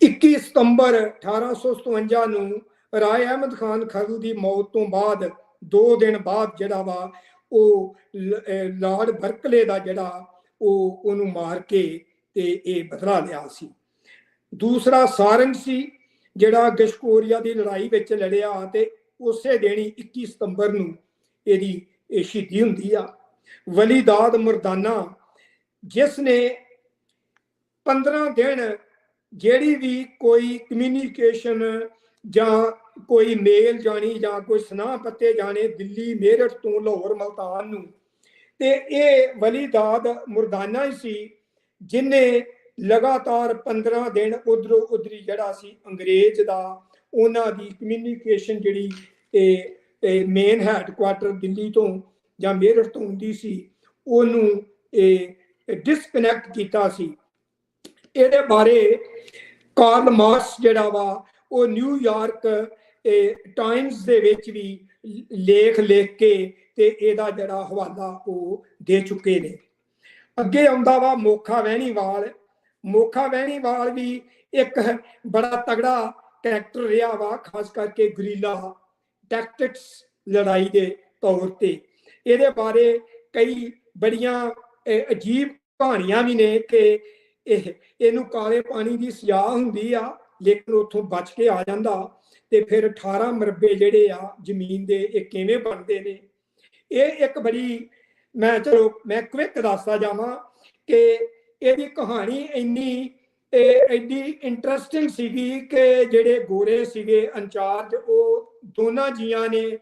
21 ਸਤੰਬਰ 1857 ਨੂੰ ਰਾਏ ਅਹਿਮਦ ਖਾਨ ਖਰਲ ਦੀ ਮੌਤ ਤੋਂ ਬਾਅਦ 2 ਦਿਨ ਬਾਅਦ ਜਿਹੜਾ ਵਾ ਉਹ ਲਾਰਡ ਬਰਕਲੇ ਦਾ ਜਿਹੜਾ ਉਹਨੂੰ ਮਾਰ ਕੇ ਤੇ ਇਹ ਬਦਲਾ ਲਿਆ ਸੀ। ਦੂਸਰਾ ਸਾਰੰਗ ਸੀ ਜਿਹੜਾ ਗਸ਼ਕੋਰੀਆ ਦੀ ਲੜਾਈ ਵਿੱਚ ਲੜਿਆ ਤੇ ਉਸੇ ਦਿਨ 21 ਸਤੰਬਰ ਨੂੰ ਇਹਦੀ ਸ਼ਹੀਦੀ ਹੁੰਦੀ ਆ। ਵਲੀਦਾਦ ਮਰਦਾਨਾ ਜਿਸ ਨੇ 15 ਦਿਨ ਜਿਹੜੀ ਵੀ ਕੋਈ ਕਮਿਊਨੀਕੇਸ਼ਨ ਜਾਂ ਕੋਈ ਮੇਲ ਜਾਣੀ ਜਾਂ ਕੋਈ ਸੁਨਾਹ ਪੱਤੇ ਜਾਣੇ ਦਿੱਲੀ, ਮੇਰਠ ਤੋਂ ਲਾਹੌਰ, ਮਲਤਾਨ ਨੂੰ, ਤੇ ਇਹ ਵਲੀਦਾਦ ਮਰਦਾਨਾ ਹੀ ਸੀ ਜਿਨੇ ਲਗਾਤਾਰ 15 ਦਿਨ ਉਧਰੋਂ ਉਧਰੀ ਜਿਹੜਾ ਸੀ ਅੰਗਰੇਜ਼ ਦਾ ਉਹਨਾਂ ਦੀ ਕਮਿਊਨੀਕੇਸ਼ਨ ਜਿਹੜੀ ਮੇਨ ਹੈਡਕੁਆਟਰ ਦਿੱਲੀ ਤੋਂ ਜਾਂ ਮੇਰਠ ਤੋਂ ਹੁੰਦੀ ਸੀ ਉਹਨੂੰ ਡਿਸਕਨੈਕਟ ਕੀਤਾ ਸੀ। ਇਹਦੇ ਬਾਰੇ ਕਾਰਲ ਮਾਰਕਸ ਜਿਹੜਾ ਵਾ ਉਹ ਨਿਊਯਾਰਕ ਟਾਈਮਸ ਦੇ ਵਿੱਚ ਵੀ ਲੇਖ ਲਿਖ ਕੇ ਤੇ ਇਹਦਾ ਜਿਹੜਾ ਹਵਾਲਾ ਉਹ ਦੇ ਚੁੱਕੇ ਨੇ। ਅੱਗੇ ਆਉਂਦਾ ਵਾ ਮੋਖਾ ਵਹਿਣੀਵਾਲ। ਮੋਖਾ ਵਹਿਣੀਵਾਲ ਵੀ ਇੱਕ ਬੜਾ ਤਗੜਾ ਕੈਰੈਕਟਰ ਰਿਹਾ ਵਾ, ਖਾਸ ਕਰਕੇ ਗੁਰੀਲਾ ਟੈਕਟਿਕਸ ਲੜਾਈ ਦੇ ਤੌਰ ਤੇ। ਇਹਦੇ ਬਾਰੇ ਕਈ ਬੜੀਆਂ ਅਜੀਬ ਕਹਾਣੀਆਂ ਵੀ ਨੇ ਕਿ ਇਹਨੂੰ ਕਾਲੇ ਪਾਣੀ ਦੀ ਸਜ਼ਾ ਹੁੰਦੀ ਆ, ਲੇਕਿਨ ਉੱਥੋਂ ਬਚ ਕੇ ਆ ਜਾਂਦਾ। ਤੇ ਫਿਰ 18 ਮਰਬੇ ਜਿਹੜੇ ਆ ਜ਼ਮੀਨ ਦੇ ਇਹ ਕਿਵੇਂ ਬਣਦੇ ਨੇ, ਇਹ ਇੱਕ ਬੜੀ ਮੈਂ ਕੁਇਕ ਦੱਸਦਾ ਜਾਵਾਂ ਕਿ ਇਹਦੀ ਕਹਾਣੀ ਇੰਨੀ ਐਡੀ ਇੰਟਰਸਟਿੰਗ ਸੀਗੀ ਕਿ ਜਿਹੜੇ ਗੋਰੇ ਸੀਗੇ ਇੰਚਾਰਜ, ਉਹ ਦੋਨਾਂ ਜੀਆਂ ਨੇ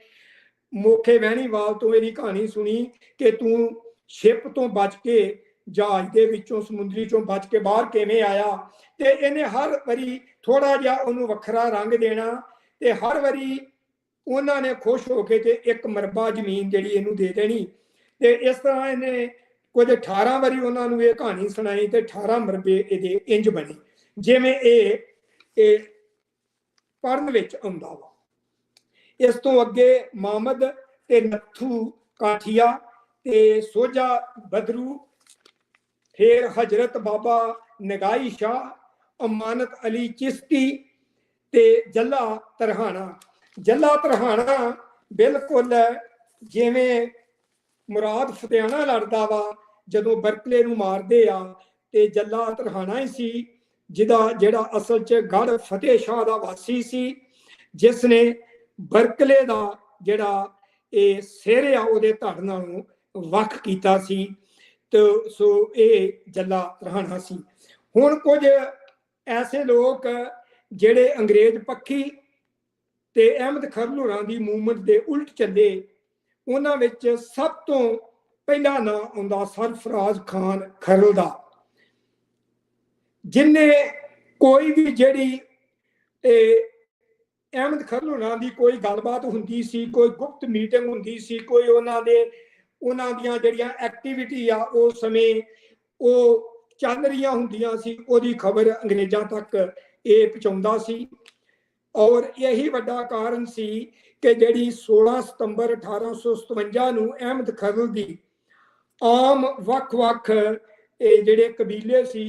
ਮੋਖੇ ਵਹਿਣੀਵਾਲ ਤੋਂ ਇਹਦੀ ਕਹਾਣੀ ਸੁਣੀ ਕਿ ਤੂੰ ਸ਼ਿਪ ਤੋਂ ਬਚ ਕੇ ਜਹਾਜ਼ ਦੇ ਵਿੱਚੋਂ ਸਮੁੰਦਰੀ ਚੋਂ ਬਚ ਕੇ ਬਾਹਰ ਕਿਵੇਂ ਆਇਆ। ਤੇ ਇਹਨੇ ਹਰ ਵਾਰੀ ਥੋੜਾ ਜਿਹਾ ਉਹਨੂੰ ਵੱਖਰਾ ਰੰਗ ਦੇਣਾ ਤੇ ਹਰ ਵਾਰੀ ਉਹਨਾਂ ਨੇ ਖੁਸ਼ ਹੋ ਕੇ ਤੇ ਇੱਕ ਮਰਬਾ ਜ਼ਮੀਨ ਜਿਹੜੀ ਇਹਨੂੰ ਦੇ ਦੇਣੀ। ਤੇ ਇਸ ਤਰ੍ਹਾਂ ਇਹਨੇ ਕੁਝ 18 ਵਾਰੀ ਉਹਨਾਂ ਨੂੰ ਇਹ ਕਹਾਣੀ ਸੁਣਾਈ ਤੇ 18 ਮਰਬੇ ਇਹਦੇ ਇੰਜ ਬਣੇ ਜਿਵੇਂ ਇਹ ਪੜਨ ਵਿੱਚ ਆਉਂਦਾ ਵਾ। ਇਸ ਤੋਂ ਅੱਗੇ ਮਾਮਦ ਤੇ ਨੱਥੂ ਕਾਠੀਆ ਤੇ ਸੋਝਾ ਬਦਰੂ, ਫਿਰ ਹਜ਼ਰਤ ਬਾਬਾ ਨਗਾਈ ਸ਼ਾਹ, ਅਮਾਨਤ ਅਲੀ ਚਿਸ਼ਤੀ ਤੇ ਜੱਲਾ ਤਰਹਾਣਾ। ਜੱਲਾ ਤਰਹਾਣਾ ਬਿਲਕੁਲ ਜਿਵੇਂ ਮੁਰਾਦ ਫਤਿਆਣਾ ਲੜਦਾ ਵਾ ਜਦੋਂ ਬਰਕਲੇ ਨੂੰ ਮਾਰਦੇ ਆ, ਤੇ ਜੱਲਾ ਤਰਹਾਣਾ ਹੀ ਸੀ ਜਿਹੜਾ ਅਸਲ 'ਚ ਗੜ ਫਤਿਹ ਸ਼ਾਹ ਦਾ ਵਾਸੀ ਸੀ, ਜਿਸ ਨੇ ਬਰਕਲੇ ਦਾ ਜਿਹੜਾ ਇਹ ਸਿਰ ਆ ਉਹਦੇ ਧੜ ਨਾਲੋਂ ਵੱਖ ਕੀਤਾ ਸੀ। ਤੇ ਸੋ ਇਹ ਜੱਲਾ ਤਰਹਾਣਾ ਸੀ। ਹੁਣ ਕੁਝ ਐਸੇ ਲੋਕ ਜਿਹੜੇ ਅੰਗਰੇਜ਼ ਪੱਖੀ ਤੇ ਅਹਿਮਦ ਖਰਲ ਹੋਰਾਂ ਦੀ ਮੂਵਮੈਂਟ ਦੇ ਉਲਟ ਚੱਲੇ, ਉਹਨਾਂ ਵਿੱਚ ਸਭ ਤੋਂ ਪਹਿਲਾ ਨਾਂ ਆਉਂਦਾ ਸਰਫਰਾਜ਼ ਖਾਨ ਖਰਲ ਦਾ, ਜਿਨੇ ਕੋਈ ਵੀ ਜਿਹੜੀ ਅਹਿਮਦ ਖਰਲ ਹੋਰਾਂ ਦੀ ਕੋਈ ਗੱਲਬਾਤ ਹੁੰਦੀ ਸੀ, ਕੋਈ ਗੁਪਤ ਮੀਟਿੰਗ ਹੁੰਦੀ ਸੀ, ਕੋਈ ਉਹਨਾਂ ਦੀਆਂ ਜਿਹੜੀਆਂ ਐਕਟੀਵਿਟੀ ਆ ਉਸ ਸਮੇਂ ਉਹ ਚੱਲ ਰਹੀਆਂ ਹੁੰਦੀਆਂ ਸੀ, ਉਹਦੀ ਖਬਰ ਅੰਗਰੇਜ਼ਾਂ ਤੱਕ ਇਹ ਪਹੁੰਚਾਉਂਦਾ ਸੀ। ਔਰ ਇਹੀ ਵੱਡਾ ਕਾਰਨ ਸੀ ਕਿ ਜਿਹੜੀ 16 ਸਤੰਬਰ 1857 ਨੂੰ ਅਹਿਮਦ ਖਰਲ ਦੀ ਆਮ ਵੱਖ-ਵੱਖ ਜਿਹੜੇ ਕਬੀਲੇ ਸੀ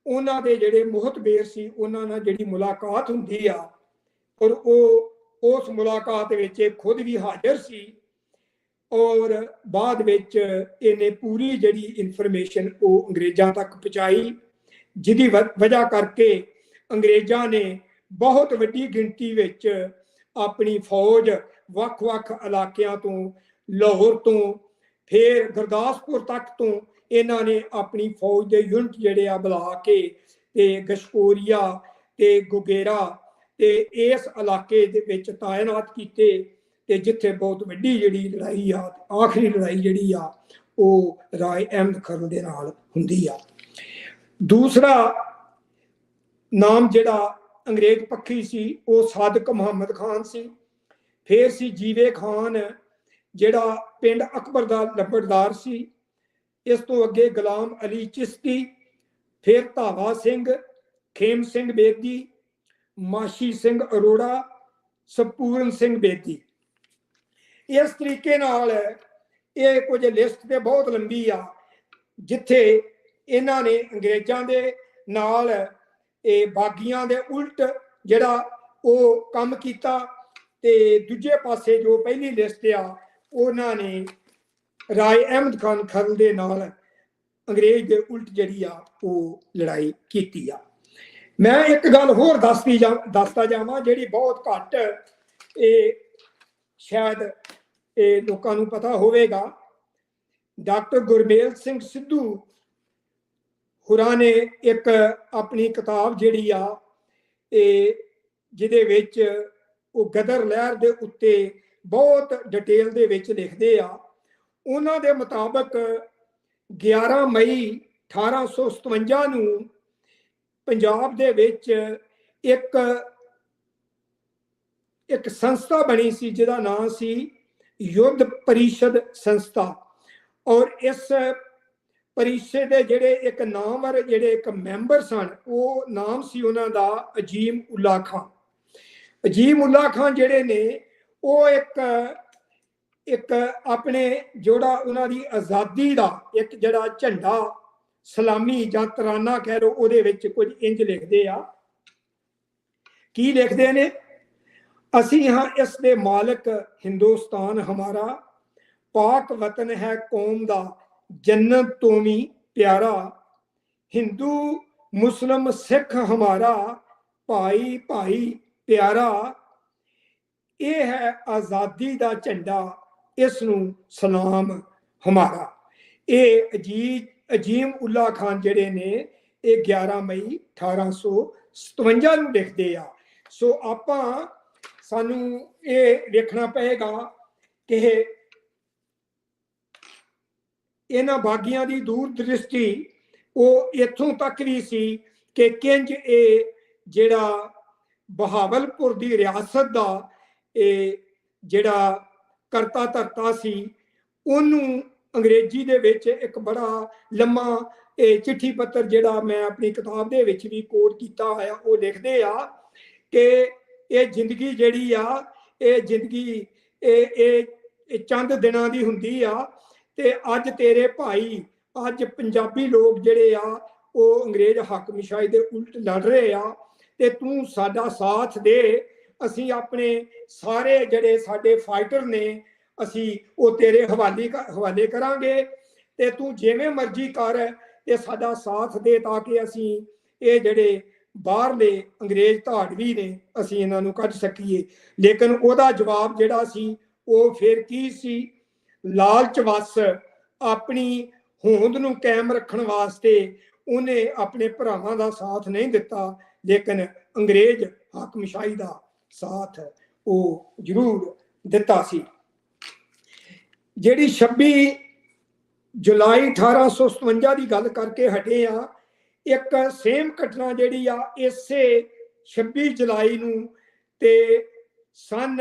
ਉਹਨਾਂ ਦੇ ਜਿਹੜੇ ਮੁਹਤਬਰ ਸੀ ਉਹਨਾਂ ਨਾਲ ਜਿਹੜੀ ਮੁਲਾਕਾਤ ਹੁੰਦੀ ਆ, ਔਰ ਉਹ ਉਸ ਮੁਲਾਕਾਤ ਵਿੱਚ ਖੁਦ ਵੀ ਹਾਜ਼ਰ ਸੀ। ਔਰ ਬਾਅਦ ਵਿੱਚ ਇਹਨੇ ਪੂਰੀ ਜਿਹੜੀ ਇਨਫੋਰਮੇਸ਼ਨ ਉਹ ਅੰਗਰੇਜ਼ਾਂ ਤੱਕ ਪਹੁੰਚਾਈ, ਜਿਹਦੀ ਵਜ੍ਹਾ ਕਰਕੇ ਅੰਗਰੇਜ਼ਾਂ ਨੇ ਬਹੁਤ ਵੱਡੀ ਗਿਣਤੀ ਵਿੱਚ ਆਪਣੀ ਫੌਜ ਵੱਖ-ਵੱਖ ਇਲਾਕਿਆਂ ਤੋਂ, ਲਾਹੌਰ ਤੋਂ ਫਿਰ ਗੁਰਦਾਸਪੁਰ ਤੱਕ ਤੋਂ ਇਹਨਾਂ ਨੇ ਆਪਣੀ ਫੌਜ ਦੇ ਯੂਨਿਟ ਜਿਹੜੇ ਆ ਬੁਲਾ ਕੇ ਤੇ ਗਸ਼ਕੋਰੀਆ ਤੇ ਗੁਗੇਰਾ ਤੇ ਇਸ ਇਲਾਕੇ ਦੇ ਵਿੱਚ ਤਾਇਨਾਤ ਕੀਤੇ, ਤੇ ਜਿੱਥੇ ਬਹੁਤ ਵੱਡੀ ਜਿਹੜੀ ਲੜਾਈ ਆ, ਆਖਰੀ ਲੜਾਈ ਜਿਹੜੀ ਆ ਉਹ ਰਾਏ ਅਹਿਮਦ ਖਰਲ ਦੇ ਨਾਲ ਹੁੰਦੀ ਆ। ਦੂਸਰਾ ਨਾਮ ਜਿਹੜਾ ਅੰਗਰੇਜ਼ ਪੱਖੀ ਸੀ ਉਹ ਸਾਦਕ ਮੁਹੰਮਦ ਖਾਨ ਸੀ। ਫਿਰ ਸੀ ਜੀਵੇ ਖਾਨ ਜਿਹੜਾ ਪਿੰਡ ਅਕਬਰ ਦਾ ਲੰਬੜਦਾਰ ਸੀ। ਇਸ ਤੋਂ ਅੱਗੇ ਗੁਲਾਮ ਅਲੀ ਚਿਸ਼ਤੀ, ਫਿਰ ਧਾਵਾ ਸਿੰਘ, ਖੇਮ ਸਿੰਘ ਬੇਦੀ, ਮਾਸ਼ੀ ਸਿੰਘ ਅਰੋੜਾ, ਸਪੂਰਨ ਸਿੰਘ ਬੇਦੀ। ਇਸ ਤਰੀਕੇ ਨਾਲ ਇਹ ਕੁਝ ਲਿਸਟ ਤੇ ਬਹੁਤ ਲੰਬੀ ਆ ਜਿੱਥੇ ਇਹਨਾਂ ਨੇ ਅੰਗਰੇਜ਼ਾਂ ਦੇ ਨਾਲ ਇਹ ਬਾਗੀਆਂ ਦੇ ਉਲਟ ਜਿਹੜਾ ਉਹ ਕੰਮ ਕੀਤਾ, ਤੇ ਦੂਜੇ ਪਾਸੇ ਜੋ ਪਹਿਲੀ ਲਿਸਟ ਆ ਉਹਨਾਂ ਨੇ ਰਾਏ ਅਹਿਮਦ ਖਾਨ ਖਰਲ ਦੇ ਨਾਲ ਅੰਗਰੇਜ਼ ਦੇ ਉਲਟ ਜਿਹੜੀ ਆ ਉਹ ਲੜਾਈ ਕੀਤੀ ਆ। ਮੈਂ ਇੱਕ ਗੱਲ ਹੋਰ ਦੱਸਦਾ ਜਾਵਾਂ ਜਿਹੜੀ ਬਹੁਤ ਘੱਟ ਇਹ ਸ਼ਾਇਦ ਇਹ ਲੋਕਾਂ ਨੂੰ ਪਤਾ ਹੋਵੇਗਾ। ਡਾਕਟਰ ਗੁਰਮੇਲ ਸਿੰਘ ਸਿੱਧੂ ਹੋਰਾਂ ਨੇ ਇੱਕ ਆਪਣੀ ਕਿਤਾਬ ਜਿਹੜੀ ਆ ਇਹ ਜਿਹਦੇ ਵਿੱਚ ਉਹ ਗਦਰ ਲਹਿਰ ਦੇ ਉੱਤੇ ਬਹੁਤ ਡਿਟੇਲ ਦੇ ਵਿੱਚ ਲਿਖਦੇ ਆ। ਉਹਨਾਂ ਦੇ ਮੁਤਾਬਕ 11 ਮਈ 1857 ਨੂੰ ਪੰਜਾਬ ਦੇ ਵਿੱਚ ਇੱਕ ਸੰਸਥਾ ਬਣੀ ਸੀ ਜਿਹਦਾ ਨਾਮ ਸੀ ਯੁੱਧ ਪਰਿਸ਼ਦ ਸੰਸਥਾ, ਔਰ ਇਸ ਪਰਿਸ਼ਦ ਦੇ ਜਿਹੜੇ ਇੱਕ ਨਾਮਵਰ ਜਿਹੜੇ ਇੱਕ ਮੈਂਬਰ ਸਨ ਉਹ ਨਾਮ ਸੀ ਉਹਨਾਂ ਦਾ ਅਜੀਮ ਉਲਾ ਖਾਨ। ਅਜੀਮ ਉਲਾ ਖਾਨ ਜਿਹੜੇ ਨੇ ਉਹ ਇੱਕ ਆਪਣੇ ਜਿਹੜਾ ਉਹਨਾਂ ਦੀ ਆਜ਼ਾਦੀ ਦਾ ਇੱਕ ਜਿਹੜਾ ਝੰਡਾ ਸਲਾਮੀ ਜਾਂ ਤਰਾਨਾ ਕਹਿ ਲਓ ਉਹਦੇ ਵਿੱਚ ਕੁਝ ਇੰਜ ਲਿਖਦੇ ਆ। ਕੀ ਲਿਖਦੇ ਨੇ? ਅਸੀਂ ਹਾਂ ਇਸ ਦੇ ਮਾਲਕ, ਹਿੰਦੁਸਤਾਨ ਹਮਾਰਾ, ਪਾਕ ਵਤਨ ਹੈ ਕੌਮ ਦਾ, जन्नत तो भी प्यारा, हिंदू मुस्लिम सिख हमारा भाई भाई प्यारा, ये है आज़ादी का झंडा इसनू सलाम हमारा। ये अजीम उल्ला खान जिहड़े ने ये 11 मई 1857 ਨੂੰ ਲਿਖਦੇ ਆ। सो ਆਪਾਂ ਸਾਨੂੰ ਇਹ ਵੇਖਣਾ ਪਏਗਾ ਕਿ ਇਹਨਾਂ ਬਾਗੀਆਂ ਦੀ ਦੂਰ ਦ੍ਰਿਸ਼ਟੀ ਉਹ ਇੱਥੋਂ ਤੱਕ ਵੀ ਸੀ ਕਿ ਕਿੰਜ ਇਹ ਜਿਹੜਾ ਬਹਾਵਲਪੁਰ ਦੀ ਰਿਆਸਤ ਦਾ ਇਹ ਜਿਹੜਾ ਕਰਤਾ ਧਰਤਾ ਸੀ ਉਹਨੂੰ अंग्रेजी ਦੇ ਵਿੱਚ ਇੱਕ ਬੜਾ ਲੰਮਾ ਇਹ ਚਿੱਠੀ ਪੱਤਰ ਜਿਹੜਾ ਮੈਂ ਆਪਣੀ ਕਿਤਾਬ ਦੇ ਵਿੱਚ ਵੀ ਕੋਟ ਕੀਤਾ ਹੋਇਆ ਉਹ ਲਿਖਦੇ ਆ ਕਿ ਇਹ ਜ਼ਿੰਦਗੀ ਜਿਹੜੀ ਆ ਇਹ ਜ਼ਿੰਦਗੀ ਇਹ ਚੰਦ ਦਿਨਾਂ ਦੀ ਹੁੰਦੀ ਆ ਤੇ ਅੱਜ ਤੇਰੇ ਭਾਈ ਅੱਜ ਪੰਜਾਬੀ ਲੋਕ ਜਿਹੜੇ ਆ ਉਹ ਅੰਗਰੇਜ਼ ਹਾਕਮਸ਼ਾਹੀ ਦੇ ਉਲਟ ਲੜ ਰਹੇ ਆ ਤੇ ਤੂੰ ਸਾਡਾ ਸਾਥ ਦੇ। ਅਸੀਂ ਆਪਣੇ ਸਾਰੇ ਜਿਹੜੇ ਸਾਡੇ ਫਾਈਟਰ ਨੇ ਅਸੀਂ ਉਹ ਤੇਰੇ ਹਵਾਲੇ ਕਰਾਂਗੇ ਤੇ ਤੂੰ ਜਿਵੇਂ ਮਰਜ਼ੀ ਕਰ ਤੇ ਸਾਡਾ ਸਾਥ ਦੇ ਤਾਂ ਕਿ ਅਸੀਂ ਇਹ ਜਿਹੜੇ ਬਾਹਰਲੇ ਅੰਗਰੇਜ਼ ਧਾੜਵੀ ਨੇ ਅਸੀਂ ਇਹਨਾਂ ਨੂੰ ਕੱਢ ਸਕੀਏ। ਲੇਕਿਨ ਉਹਦਾ ਜਵਾਬ ਜਿਹੜਾ ਸੀ ਉਹ ਫਿਰ ਕੀ ਸੀ? ਲਾਲਚ ਵਸ ਆਪਣੀ ਹੋਂਦ ਨੂੰ ਕਾਇਮ ਰੱਖਣ ਵਾਸਤੇ ਉਹਨੇ ਆਪਣੇ ਭਰਾਵਾਂ ਦਾ ਸਾਥ ਨਹੀਂ ਦਿੱਤਾ, ਲੇਕਿਨ ਅੰਗਰੇਜ਼ ਹਾਕਮਸ਼ਾਹੀ ਦਾ ਸਾਥ ਉਹ ਜ਼ਰੂਰ ਦਿੱਤਾ ਸੀ। ਜਿਹੜੀ 26 ਜੁਲਾਈ 1857 ਦੀ ਗੱਲ ਕਰਕੇ ਹਟੇ ਆ, ਇੱਕ ਸੇਮ ਘਟਨਾ ਜਿਹੜੀ ਆ ਇਸੇ 26 ਜੁਲਾਈ ਨੂੰ ਤੇ ਸਨ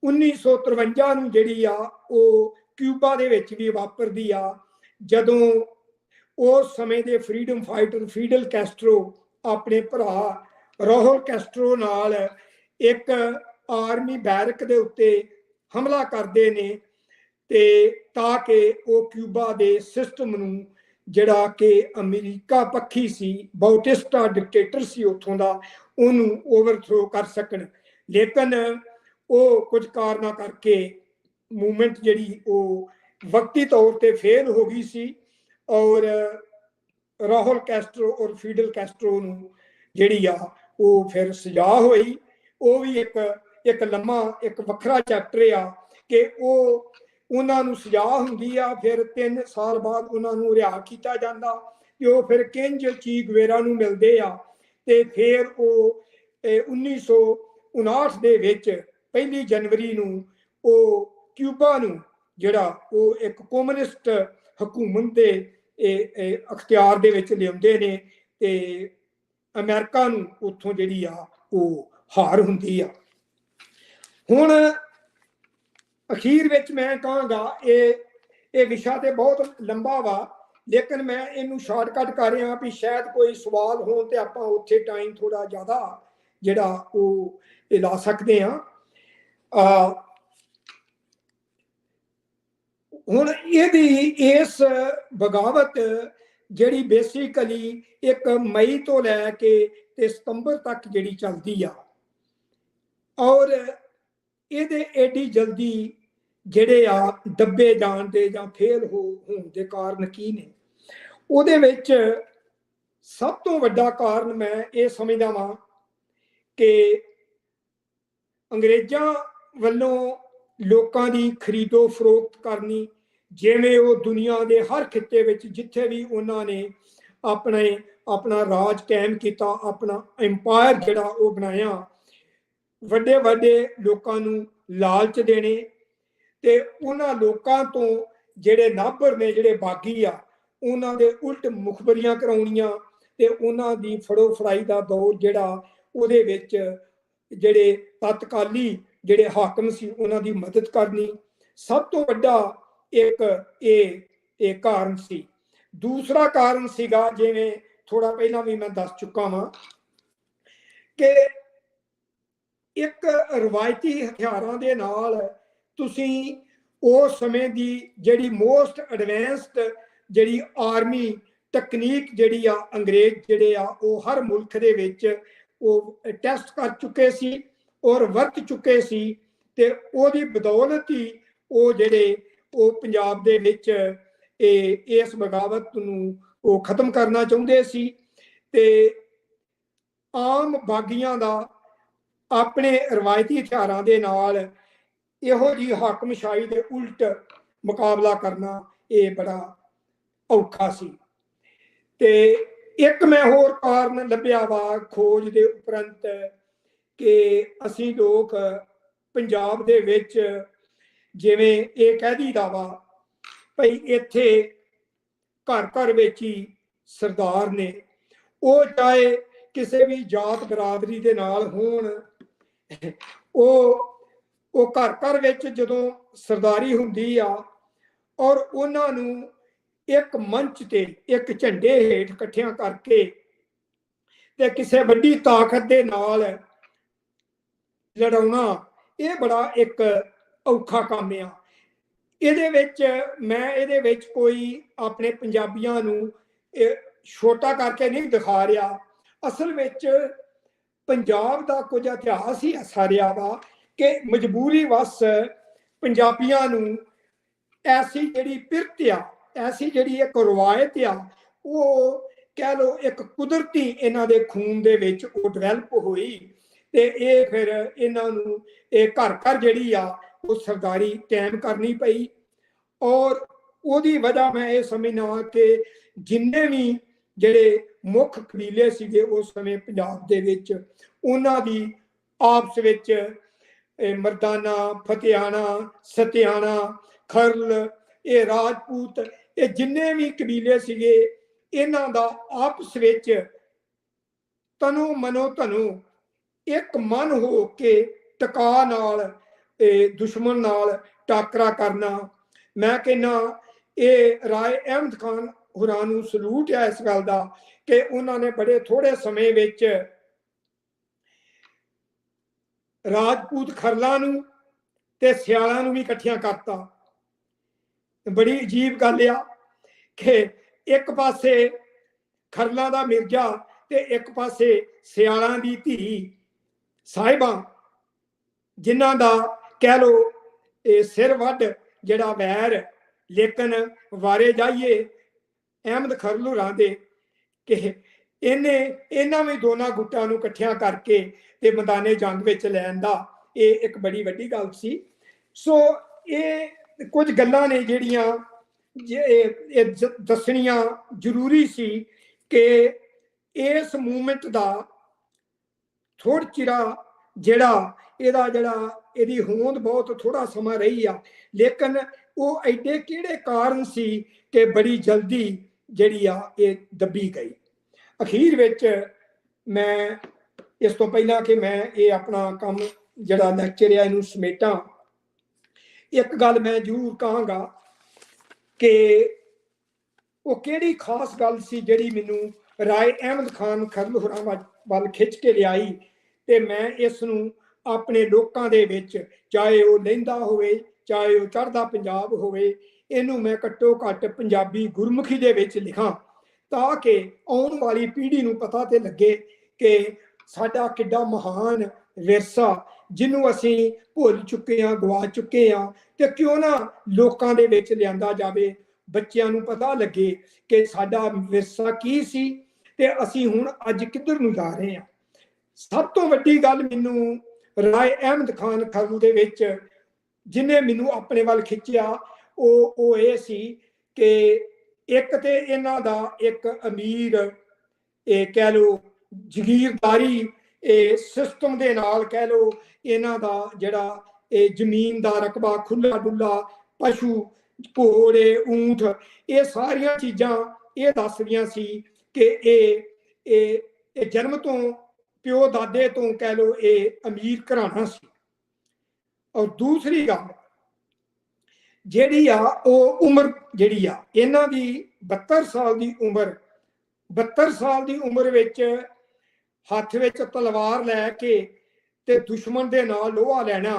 1953 ਨੂੰ ਜਿਹੜੀ ਆ ਉਹ ਕਿਊਬਾ ਦੇ ਵਿੱਚ ਵੀ ਵਾਪਰਦੀ ਆ, ਜਦੋਂ ਉਸ ਸਮੇਂ ਦੇ ਫਰੀडम फाइटर ਫੀਡਲ ਕੈਸਟਰੋ ਆਪਣੇ ਭਰਾ ਰਾਹੁਲ ਕੈਸਟਰੋ ਨਾਲ ਇੱਕ ਆਰਮੀ ਬੈਰਕ ਦੇ ਉੱਤੇ ਹਮਲਾ ਕਰਦੇ ਨੇ ਤੇ ਤਾਂ ਕਿ ਉਹ ਕਿਊਬਾ ਦੇ ਸਿਸਟਮ ਨੂੰ ਜਿਹੜਾ ਕਿ ਅਮਰੀਕਾ ਪੱਖੀ ਸੀ, ਬਾਉਟਿਸਟਾ ਡਿਕਟੇਟਰ ਸੀ ਉੱਥੋਂ ਦਾ, ਉਹਨੂੰ ਓਵਰਥਰੋ ਕਰ ਸਕਣ। ਲੇਕਿਨ ਉਹ ਕੁਝ ਕਾਰਨਾਂ ਕਰਕੇ ਮੂਵਮੈਂਟ ਜਿਹੜੀ ਉਹ ਵਕਤੀ ਤੌਰ ਤੇ ਫੇਲ ਹੋ ਗਈ ਸੀ ਔਰ ਰਾਹੁਲ ਕੈਸਟਰੋ ਔਰ ਫੀਡਲ ਕੈਸਟਰੋ ਨੂੰ ਜਿਹੜੀ ਆ ਉਹ ਫਿਰ ਸਜ਼ਾ ਹੋਈ। ਉਹ ਵੀ ਇੱਕ ਲੰਮਾ ਇੱਕ ਵੱਖਰਾ ਚੈਪਟਰ ਆ ਕਿ ਉਹਨਾਂ ਨੂੰ ਸਜ਼ਾ ਹੁੰਦੀ ਆ, ਫਿਰ 3 ਸਾਲ ਬਾਅਦ ਉਹਨਾਂ ਨੂੰ ਰਿਹਾ ਕੀਤਾ ਜਾਂਦਾ ਤੇ ਉਹ ਫਿਰ ਕਿੰਜ ਚੀ ਗਵੇਰਾ ਨੂੰ ਮਿਲਦੇ ਆ ਤੇ ਫਿਰ ਉਹ 1959 ਦੇ ਵਿੱਚ 1 ਜਨਵਰੀ ਨੂੰ ਉਹ ਕਿਊਬਾ ਨੂੰ ਜਿਹੜਾ ਉਹ ਇੱਕ ਕਮਿਊਨਿਸਟ ਹਕੂਮਤ ਦੇ ਅਖਤਿਆਰ ਦੇ ਵਿੱਚ ਲਿਆਉਂਦੇ ਨੇ ਤੇ ਅਮਰੀਕਾ ਨੂੰ ਉੱਥੋਂ ਜਿਹੜੀ ਆ ਉਹ ਹਾਰ ਹੁੰਦੀ ਆ। ਹੁਣ ਅਖੀਰ ਵਿੱਚ ਮੈਂ ਕਹਾਂਗਾ ਇਹ ਵਿਸ਼ਾ ਤੇ ਬਹੁਤ ਲੰਬਾ ਵਾ, ਲੇਕਿਨ ਮੈਂ ਇਹਨੂੰ ਸ਼ਾਰਟਕਟ ਕਰ ਰਿਹਾ ਵੀ ਸ਼ਾਇਦ ਕੋਈ ਸਵਾਲ ਹੋਣ ਤੇ ਆਪਾਂ ਉੱਥੇ ਟਾਈਮ ਥੋੜਾ ਜ਼ਿਆਦਾ ਜਿਹੜਾ ਉਹ ਲਾ ਸਕਦੇ ਹਾਂ। ਹੁਣ ਇਹਦੀ ਇਸ ਬਗਾਵਤ ਜਿਹੜੀ ਬੇਸਿਕਲੀ 1 ਮਈ ਤੋਂ ਲੈ ਕੇ ਤੇ ਸਤੰਬਰ ਤੱਕ ਜਿਹੜੀ ਚੱਲਦੀ ਆ ਔਰ ਇਹਦੇ ਐਡੀ ਜਲਦੀ ਜਿਹੜੇ ਆ ਦੱਬੇ ਜਾਣ ਦੇ ਜਾਂ ਫੇਲ ਹੋਣ ਦੇ ਕਾਰਨ ਕੀ ਨੇ? ਉਹਦੇ ਵਿੱਚ ਸਭ ਤੋਂ ਵੱਡਾ ਕਾਰਨ ਮੈਂ ਇਹ ਸਮਝਦਾ ਵਾਂ ਕਿ ਅੰਗਰੇਜ਼ਾਂ ਵੱਲੋਂ ਲੋਕਾਂ ਦੀ ਖਰੀਦੋ ਫਰੋਖਤ ਕਰਨੀ, ਜਿਵੇਂ ਉਹ ਦੁਨੀਆ ਦੇ ਹਰ ਖਿੱਤੇ ਵਿੱਚ ਜਿੱਥੇ ਵੀ ਉਹਨਾਂ ਨੇ ਆਪਣਾ ਰਾਜ ਕਾਇਮ ਕੀਤਾ, ਆਪਣਾ ਐਮਪਾਇਰ ਜਿਹੜਾ ਉਹ ਬਣਾਇਆ, ਵੱਡੇ ਵੱਡੇ ਲੋਕਾਂ ਨੂੰ ਲਾਲਚ ਦੇਣੇ ਤੇ ਉਹਨਾਂ ਲੋਕਾਂ ਤੋਂ ਜਿਹੜੇ ਨਾਭਰ ਨੇ ਜਿਹੜੇ ਬਾਗੀ ਆ ਉਹਨਾਂ ਦੇ ਉਲਟ ਮੁਖਬਰੀਆਂ ਕਰਾਉਣੀਆਂ ਤੇ ਉਹਨਾਂ ਦੀ ਫੜੋ ਫੜਾਈ ਦਾ ਦੌਰ ਜਿਹੜਾ ਉਹਦੇ ਵਿੱਚ ਜਿਹੜੇ ਤਤਕਾਲੀ ਜਿਹੜੇ ਹਾਕਮ ਸੀ ਉਹਨਾਂ ਦੀ ਮਦਦ ਕਰਨੀ ਸਭ ਤੋਂ ਵੱਡਾ ਇੱਕ ਇਹ ਕਾਰਨ ਸੀ। ਦੂਸਰਾ ਕਾਰਨ ਸੀਗਾ, ਜਿਵੇਂ ਥੋੜਾ ਪਹਿਲਾਂ ਵੀ ਮੈਂ ਦੱਸ ਚੁੱਕਾ ਵਾਂ, ਕਿ ਇੱਕ ਰਵਾਇਤੀ ਹਥਿਆਰਾਂ ਦੇ ਨਾਲ ਤੁਸੀਂ ਉਸ ਸਮੇਂ ਦੀ ਜਿਹੜੀ ਮੋਸਟ ਐਡਵਾਂਸਡ ਜਿਹੜੀ ਆਰਮੀ ਟੈਕਨੀਕ ਜਿਹੜੀ ਆ ਅੰਗਰੇਜ਼ ਜਿਹੜੇ ਆ ਉਹ ਹਰ ਮੁਲਕ ਦੇ ਵਿੱਚ ਉਹ ਟੈਸਟ ਕਰ ਚੁੱਕੇ ਸੀ ਔਰ ਵਰਤ ਚੁੱਕੇ ਸੀ ਤੇ ਉਹਦੀ ਬਦੌਲਤ ਹੀ ਉਹ ਜਿਹੜੇ ਉਹ ਪੰਜਾਬ ਦੇ ਵਿੱਚ इस बगावत नूं खत्म करना चाहुंदे सी ते आम बागियां दा अपने रवायती हथियारां दे नाल इहो जी हाकमशाही दे उल्ट मुकाबला करना ये बड़ा औखा सी। ते एक मैं होर कारण लभ्या वा खोज दे उपरंत कि असीं लोग पंजाब दे विच जिवें ये कह दीदा वा भई इत्थे घर घर विच ही सरदार ने, वो चाहे किसी भी जात बरादरी दे नाल होण, वो घर घर विच जदों सरदारी हुंदी आ और उन्हां नूं एक मंच ते एक झंडे हेठ इकट्ठियां करके ते किसी वड्डी ताकत दे नाल लड़ाउणा, ये बड़ा एक औखा काम आ। ਇਹਦੇ ਵਿੱਚ मैं ਇਹਦੇ ਵਿੱਚ कोई अपने पंजाबियां नूं छोटा करके नहीं दिखा रहा। असल ਵਿੱਚ पंजाब ਦਾ कुछ इतिहास ही ऐसा रहा वा कि मजबूरी वस पंजाबियां नूं ऐसी जिहड़ी पिरत आ, ऐसी जिहड़ी एक रवायत आ, वो कह लो एक कुदरती इन्हां दे खून दे विच वो डिवेलप हुई ते ये फिर इन्हां नूं घर घर जिहड़ी आ वो सरदारी कायम करनी पई। और ਉਹਦੀ वजह मैं ये समझना कि जिन्ने भी ਜਿਹੜੇ ਮੁੱਖ ਕਬੀਲੇ ਸੀਗੇ ਉਸ ਸਮੇਂ ਪੰਜਾਬ ਦੇ ਵਿੱਚ ਉਹਨਾਂ ਦੀ ਆਪਸ ਵਿੱਚ ਮਰਦਾਨਾ, ਫਤਿਆਣਾ, ਸਤਿਆਣਾ, ਖਰਲ, ਇਹ ਰਾਜਪੂਤ, ਇਹ ਜਿੰਨੇ ਵੀ ਕਬੀਲੇ ਸੀਗੇ ਇਹਨਾਂ ਦਾ ਆਪਸ ਵਿੱਚ ਤਨੋ ਮਨੋ ਧਨੋ ਇੱਕ ਮਨ ਹੋ ਕੇ ਟਕਾ ਨਾਲ ਦੁਸ਼ਮਣ ਨਾਲ ਟਾਕਰਾ ਕਰਨਾ। मैं कहना ये राय अहमद खान होरां नूं सलूट है इस गल दा कि उन्होंने बड़े थोड़े समय विच राजपूत खरलां नूं ते सियालां नूं भी इकट्ठियां करता। बड़ी अजीब गल आ कि एक पासे खरलां दा मिर्जा ते एक पासे सियालां दी धी साहिबां, जिन्हां दा कह लो सिर वड्ड ਜਿਹੜਾ वैर, लेकिन वारे जाइए अहमद खरल होरां दे कि इन्हां भी दोनों गुटां नूं इकट्ठियां करके ते मैदाने जंग विच लैण दा ये एक बड़ी वड्डी गल सी। सो ये कुछ गल्लां ने जिहड़ियां दसणियां जरूरी सी कि इस मूवमेंट दा थोड़ा चिरा जिहड़ा ਇਹਦੀ होंद बहुत थोड़ा समा रही आ, लेकिन वो एडे किहड़े कारण सी कि बड़ी जल्दी जिहड़ी आ ये दबी गई। अखीर विच मैं इस तो पहला कि मैं ये अपना काम जिहड़ा लैक्चर है इहनूं समेटा, एक गल मैं जरूर कहांगा कि वो किहड़ी खास गल सी जिहड़ी मैनूं राय अहमद खान खरल होरां वल खिच के लिआई ते मैं इसनूं अपने लोगों के विच, चाहे वो लहिंदा होवे चाहे वो चढ़दा पंजाब होवे, इनू मैं घट्टो घट्ट पंजाबी गुरमुखी दे विच लिखां ताकि आउण वाली पीढ़ी नूं पता ते लगे कि साडा किड्डा महान विरसा जिन्हों असीं भुल चुके हैं, गवा चुके हैं, ते क्यों ना लोकां दे विच लिआंदा जावे, बच्चिआं नूं पता लगे कि साडा विरसा की सी ते असीं हुण अज किधर नूं जा रहे हैं। सब तो वड्डी गल मैनूं राय अहमद खान खरल दे विच जिन्हें मैनू अपने वाल खिंचिया वो ये सी कि एक ते इन्हां दा एक अमीर कह लो जगीरदारी सिस्टम दे नाल कह लो इन्हां दा जिहड़ा जमीन दा रकबा खुला डुला, पशु, घोड़े, ऊंट, ये सारियां चीज़ां ये दसदियां सी कि जन्म तो प्यो दादे तो कह लो ये अमीर घराना सी। और दूसरी गल जिहड़ी आ वो उम्र जिहड़ी आ इन्हां दी 72 साल की उम्र, 72 साल की उम्र विच हथ विच तलवार लैके ते दुश्मन दे नाल लोहा लैना,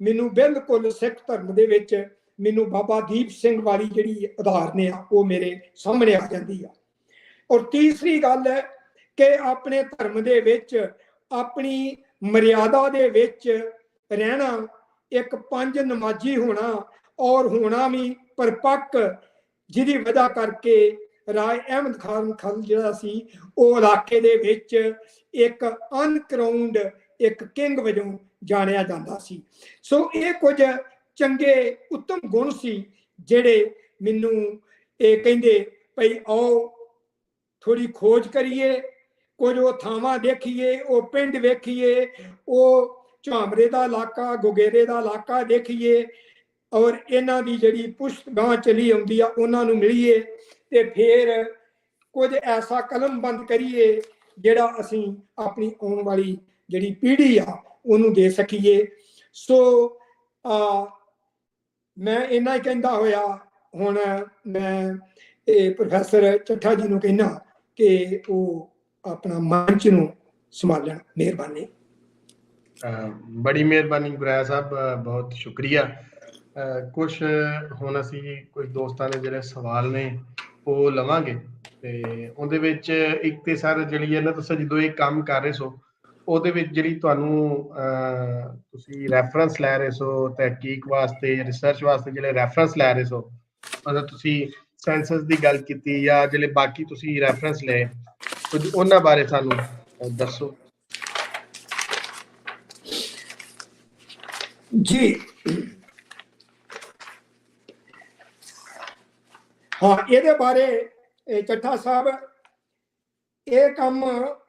मैनू बिल्कुल सिख धर्म दे विच मैनू बाबा दीप सिंह वाली जिहड़ी उदाहरण आ वो मेरे सामने आ जाती है। और तीसरी गल है कि अपने धर्म दे विच अपनी मर्यादा दे विच रहना, एक पंज नमाजी होना और होना भी परपक्क ਜਿਹਦੀ ਵਜ੍ਹਾ ਕਰਕੇ ਰਾਏ ਅਹਿਮਦ ਖਾਨ ਖਲ ਜਿਹੜਾ ਸੀ ਉਹ ਇਲਾਕੇ ਦੇ ਵਿੱਚ ਇੱਕ ਅਨਕਰਾਊਨਡ ਇੱਕ ਕਿੰਗ ਵਜੋਂ ਜਾਣਿਆ ਜਾਂਦਾ ਸੀ। ਸੋ ਇਹ ਕੁਝ ਚੰਗੇ ਉੱਤਮ ਗੁਣ ਸੀ ਜਿਹੜੇ ਮੈਨੂੰ ਇਹ ਕਹਿੰਦੇ ਭਈ ਆਓ ਥੋੜੀ ਖੋਜ ਕਰੀਏ, ਕੁਝ ਉਹ ਥਾਵਾਂ ਦੇਖੀਏ, ਉਹ ਪਿੰਡ ਵੇਖੀਏ, ਉਹ ਝਾਮਰੇ ਦਾ ਇਲਾਕਾ, ਗੁਗੇਰੇ ਦਾ ਇਲਾਕਾ ਦੇਖੀਏ, ਔਰ ਇਹਨਾਂ ਦੀ ਜਿਹੜੀ ਪੁਸ਼ਤਗਾਂ ਚਲੀ ਆਉਂਦੀ ਆ ਉਹਨਾਂ ਨੂੰ ਮਿਲੀਏ ਤੇ ਫਿਰ ਕੁਝ ਐਸਾ ਕਲਮਬੰਦ ਕਰੀਏ ਜਿਹੜਾ ਅਸੀਂ ਆਪਣੀ ਆਉਣ ਵਾਲੀ ਜਿਹੜੀ ਪੀੜ੍ਹੀ ਆ ਉਹਨੂੰ ਦੇ ਸਕੀਏ। ਸੋ ਮੈਂ ਇੰਨਾ ਹੀ ਕਹਿੰਦਾ ਹੋਇਆ ਹੁਣ ਮੈਂ ਪ੍ਰੋਫੈਸਰ ਚੱਠਾ ਜੀ ਨੂੰ ਕਹਿਣਾ ਕਿ ਉਹ ਆਪਣਾ ਮੰਚ ਨੂੰ ਸੰਭਾਲਣ। ਮਿਹਰਬਾਨੀ। ਬੜੀ ਮਿਹਰਬਾਨੀ ਗੁਰਾਇਆ ਸਾਹਿਬ, ਬਹੁਤ ਸ਼ੁਕਰੀਆ। ਕੁਛ ਹੁਣ ਅਸੀਂ ਕੁਝ ਦੋਸਤਾਂ ਦੇ ਜਿਹੜੇ ਸਵਾਲ ਨੇ ਉਹ ਲਵਾਂਗੇ ਤੇ ਉਹਦੇ ਵਿੱਚ ਇੱਕ ਤੇ ਸਰ ਜਿਹੜੀ ਹੈ ਨਾ ਤੁਸੀਂ ਜਦੋਂ ਇਹ ਕੰਮ ਕਰ ਰਹੇ ਸੋ ਉਹਦੇ ਵਿੱਚ ਜਿਹੜੀ ਤੁਹਾਨੂੰ ਤੁਸੀਂ ਰੈਫਰੈਂਸ ਲੈ ਰਹੇ ਸੋ ਤਹਿਕੀਕ ਵਾਸਤੇ, ਰਿਸਰਚ ਵਾਸਤੇ ਜਿਹੜੇ ਰੈਫਰੈਂਸ ਲੈ ਰਹੇ ਸੋ, ਮਤਲਬ ਤੁਸੀਂ ਸੈਂਸਸ ਦੀ ਗੱਲ ਕੀਤੀ ਜਾਂ ਜਿਹੜੇ ਬਾਕੀ ਤੁਸੀਂ ਰੈਫਰੈਂਸ ਲਏ ਕੁਝ ਉਹਨਾਂ ਬਾਰੇ ਸਾਨੂੰ ਦੱਸੋ। ਜੀ ਹਾਂ, ਇਹਦੇ ਬਾਰੇ ਚੱਠਾ ਸਾਹਿਬ ਇਹ ਕੰਮ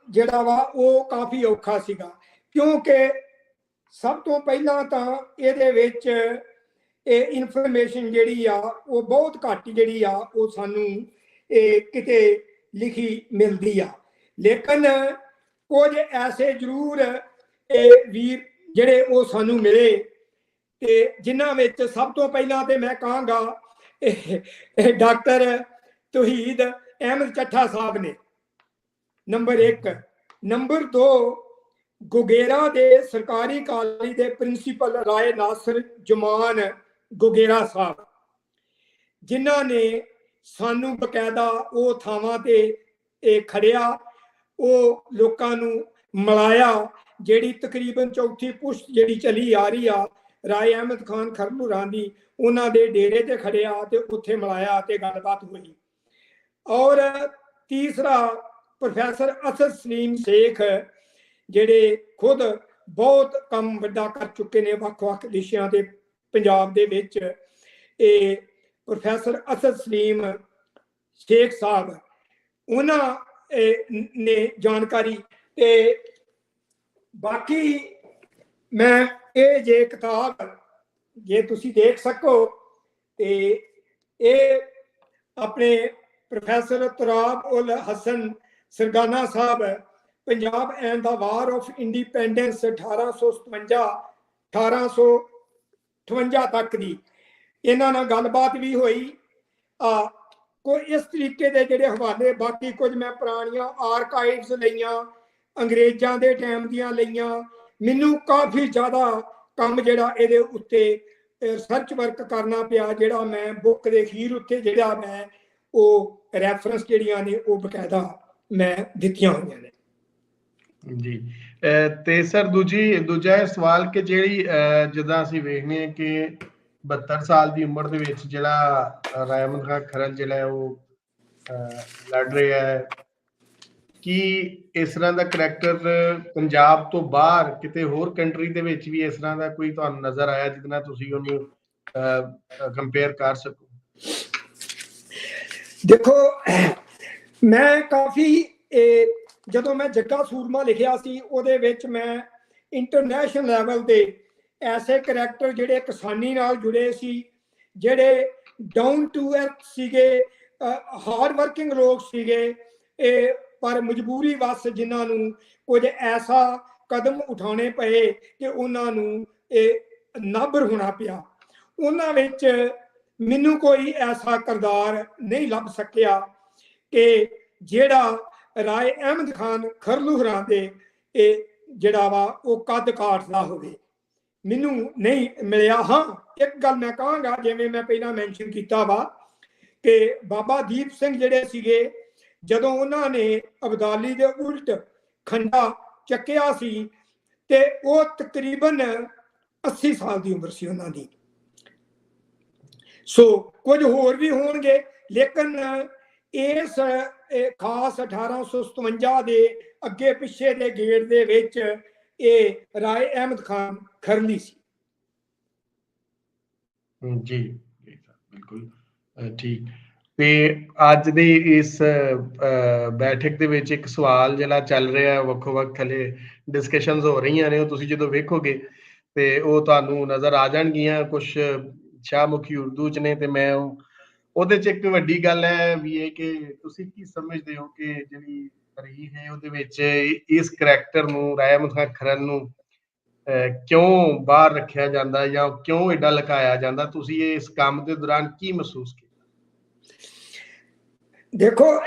ਜਿਹੜਾ ਵਾ ਉਹ ਕਾਫੀ ਔਖਾ ਸੀਗਾ, ਕਿਉਂਕਿ ਸਭ ਤੋਂ ਪਹਿਲਾਂ ਤਾਂ ਇਹਦੇ ਵਿੱਚ ਇਹ ਇਨਫੋਰਮੇਸ਼ਨ ਜਿਹੜੀ ਆ ਉਹ ਬਹੁਤ ਘੱਟ ਜਿਹੜੀ ਆ ਉਹ ਸਾਨੂੰ ਕਿਤੇ ਲਿਖੀ ਮਿਲਦੀ ਆ, ਲੇਕਿਨ ਕੁਝ ਐਸੇ ਜ਼ਰੂਰ ਵੀਰ ਜਿਹੜੇ ਉਹ ਸਾਨੂੰ ਮਿਲੇ ਤੇ ਜਿਨ੍ਹਾਂ ਵਿੱਚ ਸਭ ਤੋਂ ਪਹਿਲਾਂ ਤੇ ਮੈਂ ਕਹਾਂਗਾ ਡਾਕਟਰ ਤੌਹੀਦ ਅਹਿਮਦ ਚੱਠਾ ਸਾਹਿਬ ਨੇ ਨੰਬਰ 1। ਨੰਬਰ 2 ਗੁਗੇਰਾ ਦੇ ਸਰਕਾਰੀ ਕਾਲਜ ਦੇ ਪ੍ਰਿੰਸੀਪਲ ਰਾਏ ਨਾਸਰ ਜਮਾਨ ਗੁਗੇਰਾ ਸਾਹਿਬ, ਜਿਨ੍ਹਾਂ ਨੇ ਸਾਨੂੰ ਬਕਾਇਦਾ ਉਹ ਥਾਵਾਂ ਤੇ ਇਹ ਖੜਿਆ, ਉਹ ਲੋਕਾਂ ਨੂੰ ਮਿਲਾਇਆ, ਜਿਹੜੀ ਤਕਰੀਬਨ ਚੌਥੀ ਪੁਸ਼ਤ ਜਿਹੜੀ ਚਲੀ ਆ ਰਹੀ ਆ ਰਾਏ ਅਹਿਮਦ ਖਾਨ ਖਰਮੂਰਾਂ ਦੀ, ਉਹਨਾਂ ਦੇ ਡੇਰੇ ਤੇ ਖੜਿਆ ਤੇ ਉੱਥੇ ਮਿਲਾਇਆ ਤੇ ਗੱਲਬਾਤ ਹੋਈ। ਔਰ ਤੀਸਰਾ ਪ੍ਰੋਫੈਸਰ ਅਸਦ ਸਲੀਮ ਸ਼ੇਖ ਜਿਹੜੇ ਖੁਦ ਬਹੁਤ ਕੰਮ ਵੱਡਾ ਕਰ ਚੁੱਕੇ ਨੇ ਵੱਖ-ਵੱਖ ਵਿਸ਼ਿਆਂ ਤੇ ਪੰਜਾਬ ਦੇ ਵਿੱਚ, ਇਹ ਪ੍ਰੋਫੈਸਰ ਅਸਦ ਸਲੀਮ ਸ਼ੇਖ ਸਾਹਿਬ ਉਹਨਾਂ ਨੇ ਜਾਣਕਾਰੀ ਤੇ ਬਾਕੀ ਮੈਂ ਇਹ ਜੇ ਕਿਤਾਬ ਜੇ ਤੁਸੀਂ ਦੇਖ ਸਕੋ ਤੇ ਇਹ ਆਪਣੇ professor Turab ul Hasan Sargana Sahib Punjab and the war of independence 1857 1858 ਤੱਕ ਦੀ, ਇਹਨਾਂ ਨਾਲ ਗੱਲਬਾਤ ਵੀ ਹੋਈ। ਕੋਈ ਇਸ ਤਰੀਕੇ ਦੇ ਜਿਹੜੇ ਹਵਾਲੇ, ਬਾਕੀ ਕੁਝ ਮੈਂ ਪੁਰਾਣੀਆਂ ਆਰਕਾਈਵਸ ਲਈਆਂ, ਅੰਗਰੇਜ਼ਾਂ ਦੇ ਟਾਈਮ ਦੀਆਂ ਲਈਆਂ। ਮੈਨੂੰ ਕਾਫੀ ਜ਼ਿਆਦਾ ਕੰਮ ਜਿਹੜਾ ਇਹਦੇ ਉੱਤੇ ਰਿਸਰਚ ਵਰਕ ਕਰਨਾ ਪਿਆ, ਜਿਹੜਾ ਮੈਂ ਬੁੱਕ ਦੇ ਅਖੀਰ ਉੱਤੇ ਜਿਹੜਾ ਮੈਂ ਉਹ ਰੈਫਰੈਂਸ ਜਿਹੜੀਆਂ ਨੇ ਉਹ ਬਕਾਇਦਾ ਮੈਂ ਦਿੱਤੀਆਂ ਹੋਈਆਂ ਨੇ ਜੀ। ਤੇ ਸਰ ਦੂਜਾ ਇਹ ਸਵਾਲ ਕਿ ਜਿਹੜੀ ਜਿੱਦਾਂ ਅਸੀਂ ਵੇਖਦੇ ਹਾਂ ਕਿ 72 ਸਾਲ ਦੀ ਉਮਰ ਦੇ ਵਿੱਚ ਜਿਹੜਾ ਰਾਏ ਅਹਿਮਦ ਖਾਨ ਖਰਲ ਜਿਹੜਾ ਉਹ ਲੜ ਰਿਹਾ ਹੈ, ਕੀ ਇਸ ਤਰ੍ਹਾਂ ਦਾ ਕਰੈਕਟਰ ਪੰਜਾਬ ਤੋਂ ਬਾਹਰ ਕਿਤੇ ਹੋਰ ਕੰਟਰੀ ਦੇ ਵਿੱਚ ਵੀ ਇਸ ਤਰ੍ਹਾਂ ਦਾ ਕੋਈ ਤੁਹਾਨੂੰ ਨਜ਼ਰ ਆਇਆ ਜਿਹਦੇ ਨਾਲ ਤੁਸੀਂ ਉਹਨੂੰ ਕੰਪੇਅਰ ਕਰ ਸਕੋ? ਦੇਖੋ, ਮੈਂ ਕਾਫੀ ਜਦੋਂ ਮੈਂ ਜੱਗਾ ਸੂਰਮਾ ਲਿਖਿਆ ਸੀ ਉਹਦੇ ਵਿੱਚ ਮੈਂ ਇੰਟਰਨੈਸ਼ਨਲ ਲੈਵਲ ਦੇ ਐਸੇ ਕਰੈਕਟਰ ਜਿਹੜੇ ਕਿਸਾਨੀ ਨਾਲ ਜੁੜੇ ਸੀ, ਜਿਹੜੇ ਡਾਊਨ ਟੂ ਅਰਥ ਸੀਗੇ, ਹਾਰਡ ਵਰਕਿੰਗ ਲੋਕ ਸੀਗੇ, ਪਰ ਮਜਬੂਰੀ ਵਸ ਜਿਨ੍ਹਾਂ ਨੂੰ ਕੁਝ ਐਸਾ ਕਦਮ ਉਠਾਉਣੇ ਪਏ ਕਿ ਉਹਨਾਂ ਨੂੰ ਇਹ ਨਾਬਰ ਹੋਣਾ ਪਿਆ। ਉਹਨਾਂ ਵਿੱਚ ਮੈਨੂੰ ਕੋਈ ਐਸਾ ਕਿਰਦਾਰ ਨਹੀਂ ਲੱਭ ਸਕਿਆ ਕਿ ਜਿਹੜਾ ਰਾਏ ਅਹਿਮਦ ਖਾਨ ਖਰਲੂਹਰਾਂ ਦੇ ਇਹ ਜਿਹੜਾ ਵਾ ਉਹ ਕੱਦ ਕਾਟਦਾ ਹੋਵੇ, ਮੈਨੂੰ ਨਹੀਂ ਮਿਲਿਆ। ਹਾਂ, ਇੱਕ ਗੱਲ ਮੈਂ ਕਹਾਂਗਾ, ਜਿਵੇਂ ਮੈਂ ਪਹਿਲਾਂ ਮੈਂਸ਼ਨ ਕੀਤਾ ਵਾ ਕਿ ਬਾਬਾ ਦੀਪ ਸਿੰਘ ਜਿਹੜੇ ਸੀਗੇ, ਜਦੋਂ ਉਹਨਾਂ ਨੇ ਅਬਦਾਲੀ ਦੇ ਉਲਟ ਖੰਡਾ ਚੱਕਿਆ ਸੀ ਤੇ ਉਹ ਤਕਰੀਬਨ 80 ਸਾਲ ਦੀ ਉਮਰ ਸੀ ਉਹਨਾਂ ਦੀ। ਸੋ ਕੁਝ ਹੋਰ ਵੀ ਹੋਣਗੇ लेकिन इस खास 1857 ਦੇ ਅੱਗੇ ਪਿੱਛੇ ਦੇ ਗੇੜ ਦੇ ਵਿੱਚ ਇਹ ਰਾਏ ਅਹਿਮਦ ਖਾਨ ਖਰਲੀ ਸੀ। ਜੀ ਬਿਲਕੁਲ ਠੀਕ। ਤੇ ਅੱਜ ਦੀ ਇਸ ਬੈਠਕ ਦੇ ਵਿੱਚ ਇੱਕ ਸਵਾਲ ਜਿਹੜਾ ਚੱਲ ਰਿਹਾ, ਵੱਖੋ ਵੱਖ ਥਲੇ ਡਿਸਕਸ਼ਨਸ ਹੋ ਰਹੀਆਂ ਨੇ, ਉਹ ਤੁਸੀਂ ਜਦੋਂ ਵੇਖੋਗੇ ਤੇ ਉਹ ਤੁਹਾਨੂੰ ਨਜ਼ਰ ਆ ਜਾਣਗੀਆਂ। ਕੁਝ ਸ਼ਾਹਮੁਖੀ ਉਰਦੂ ਚ ਨੇ, ਤੇ ਮੈਂ ਉਹਦੇ ਚ ਇੱਕ ਵੱਡੀ ਗੱਲ ਹੈ ਵੀ ਇਹ ਕਿ ਤੁਸੀਂ ਕੀ ਸਮਝਦੇ ਹੋ ਕਿ ਜਿਹੜੀ ਤਾਰੀਖ ਹੈ ਉਹਦੇ ਵਿੱਚ ਇਸ ਕਰੈਕਟਰ ਨੂੰ, ਰਾਏ ਅਹਿਮਦ ਖਾਨ ਖਰਲ ਨੂੰ ਕਿਉਂ ਬਾਹਰ ਰੱਖਿਆ ਜਾਂਦਾ ਜਾਂ ਕਿਉਂ ਏਡਾ ਲੁਕਾਇਆ ਜਾਂਦਾ? ਤੁਸੀਂ ਇਸ ਕੰਮ ਦੇ ਦੌਰਾਨ ਕੀ ਮਹਿਸੂਸ ਕੀਤਾ? ਦੇਖੋ,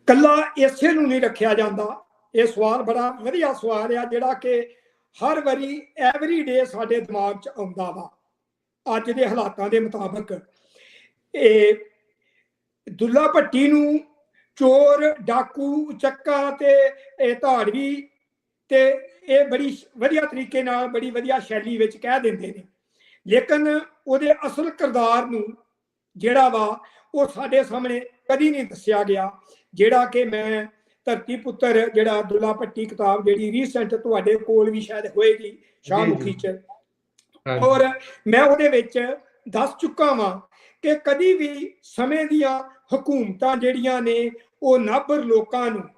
ਕੱਲਾ ਇਸੇ ਨੂੰ ਨਹੀਂ ਰੱਖਿਆ ਜਾਂਦਾ। ਇਹ ਸਵਾਲ ਬੜਾ ਵਧੀਆ ਸਵਾਲ ਆ ਜਿਹੜਾ ਕਿ ਹਰ ਵਾਰੀ ਐਵਰੀਡੇ ਸਾਡੇ ਦਿਮਾਗ 'ਚ ਆਉਂਦਾ ਵਾ। ਅੱਜ ਦੇ ਹਾਲਾਤਾਂ ਦੇ ਮੁਤਾਬਕ ਇਹ ਦੁੱਲਾ ਭੱਟੀ ਨੂੰ ਚੋਰ, ਡਾਕੂ, ਚੱਕਾ ਤੇ ਇਹ ਧਾੜਵੀ ਤੇ ਇਹ ਬੜੀ ਵਧੀਆ ਤਰੀਕੇ ਨਾਲ, ਬੜੀ ਵਧੀਆ ਸ਼ੈਲੀ ਵਿੱਚ ਕਹਿ ਦਿੰਦੇ ਨੇ, ਲੇਕਿਨ ਉਹਦੇ ਅਸਲ ਕਿਰਦਾਰ ਨੂੰ ਜਿਹੜਾ ਵਾ ਉਹ ਸਾਡੇ ਸਾਹਮਣੇ ਕਦੀ ਨਹੀਂ ਦੱਸਿਆ ਗਿਆ। ਜਿਹੜਾ ਕਿ ਮੈਂ ਧਰਤੀ ਪੁੱਤਰ, ਜਿਹੜਾ ਦੁੱਲਾ ਭੱਟੀ ਕਿਤਾਬ ਜਿਹੜੀ ਰੀਸੈਂਟ ਤੁਹਾਡੇ ਕੋਲ ਵੀ ਸ਼ਾਇਦ ਹੋਏਗੀ ਸ਼ਾਹਮੁਖੀ 'ਚ, ਔਰ ਮੈਂ ਉਹਦੇ ਵਿੱਚ ਦੱਸ ਚੁੱਕਾ ਵਾਂ ਕਿ ਕਦੀ ਵੀ ਸਮੇਂ ਦੀਆਂ ਹਕੂਮਤਾਂ ਜਿਹੜੀਆਂ ਨੇ ਉਹ ਨਾਭਰ ਲੋਕਾਂ ਨੂੰ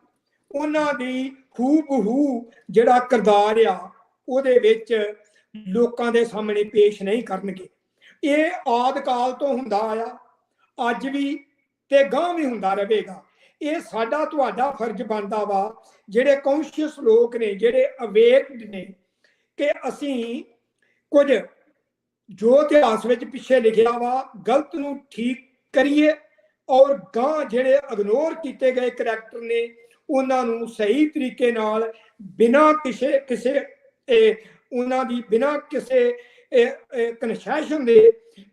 ਉਹਨਾਂ ਦੀ ਹੂ-ਬ-ਹੂ ਜਿਹੜਾ ਕਿਰਦਾਰ ਆ ਉਹਦੇ ਵਿੱਚ ਲੋਕਾਂ ਦੇ ਸਾਹਮਣੇ ਪੇਸ਼ ਨਹੀਂ ਕਰਨਗੇ। ਇਹ ਆਦਿ ਕਾਲ ਤੋਂ ਹੁੰਦਾ ਆਇਆ, ਅੱਜ ਵੀ ਤੇ ਗਾਂ ਵੀ ਹੁੰਦਾ ਰਹੇਗਾ। ਇਹ ਸਾਡਾ ਤੁਹਾਡਾ ਫਰਜ਼ ਬਣਦਾ ਵਾ, ਜਿਹੜੇ ਕੌਨਸ਼ੀਅਸ ਲੋਕ ਨੇ, ਜਿਹੜੇ ਅਵੇਕਡ ਨੇ, ਕਿ ਅਸੀਂ ਕੁਝ ਜੋ ਇਤਿਹਾਸ ਵਿੱਚ ਪਿੱਛੇ ਲਿਖਿਆ ਵਾ ਗਲਤ ਨੂੰ ਠੀਕ ਕਰੀਏ, ਔਰ ਗਾਂ ਜਿਹੜੇ ਇਗਨੋਰ ਕੀਤੇ ਗਏ ਕਰੈਕਟਰ ਨੇ ਉਹਨਾਂ ਨੂੰ ਸਹੀ ਤਰੀਕੇ ਨਾਲ ਬਿਨਾਂ ਕਿਸੇ ਉਹਨਾਂ ਦੀ ਬਿਨਾਂ ਕਿਸੇ ਕਨਸੈਸ਼ਨ ਦੇ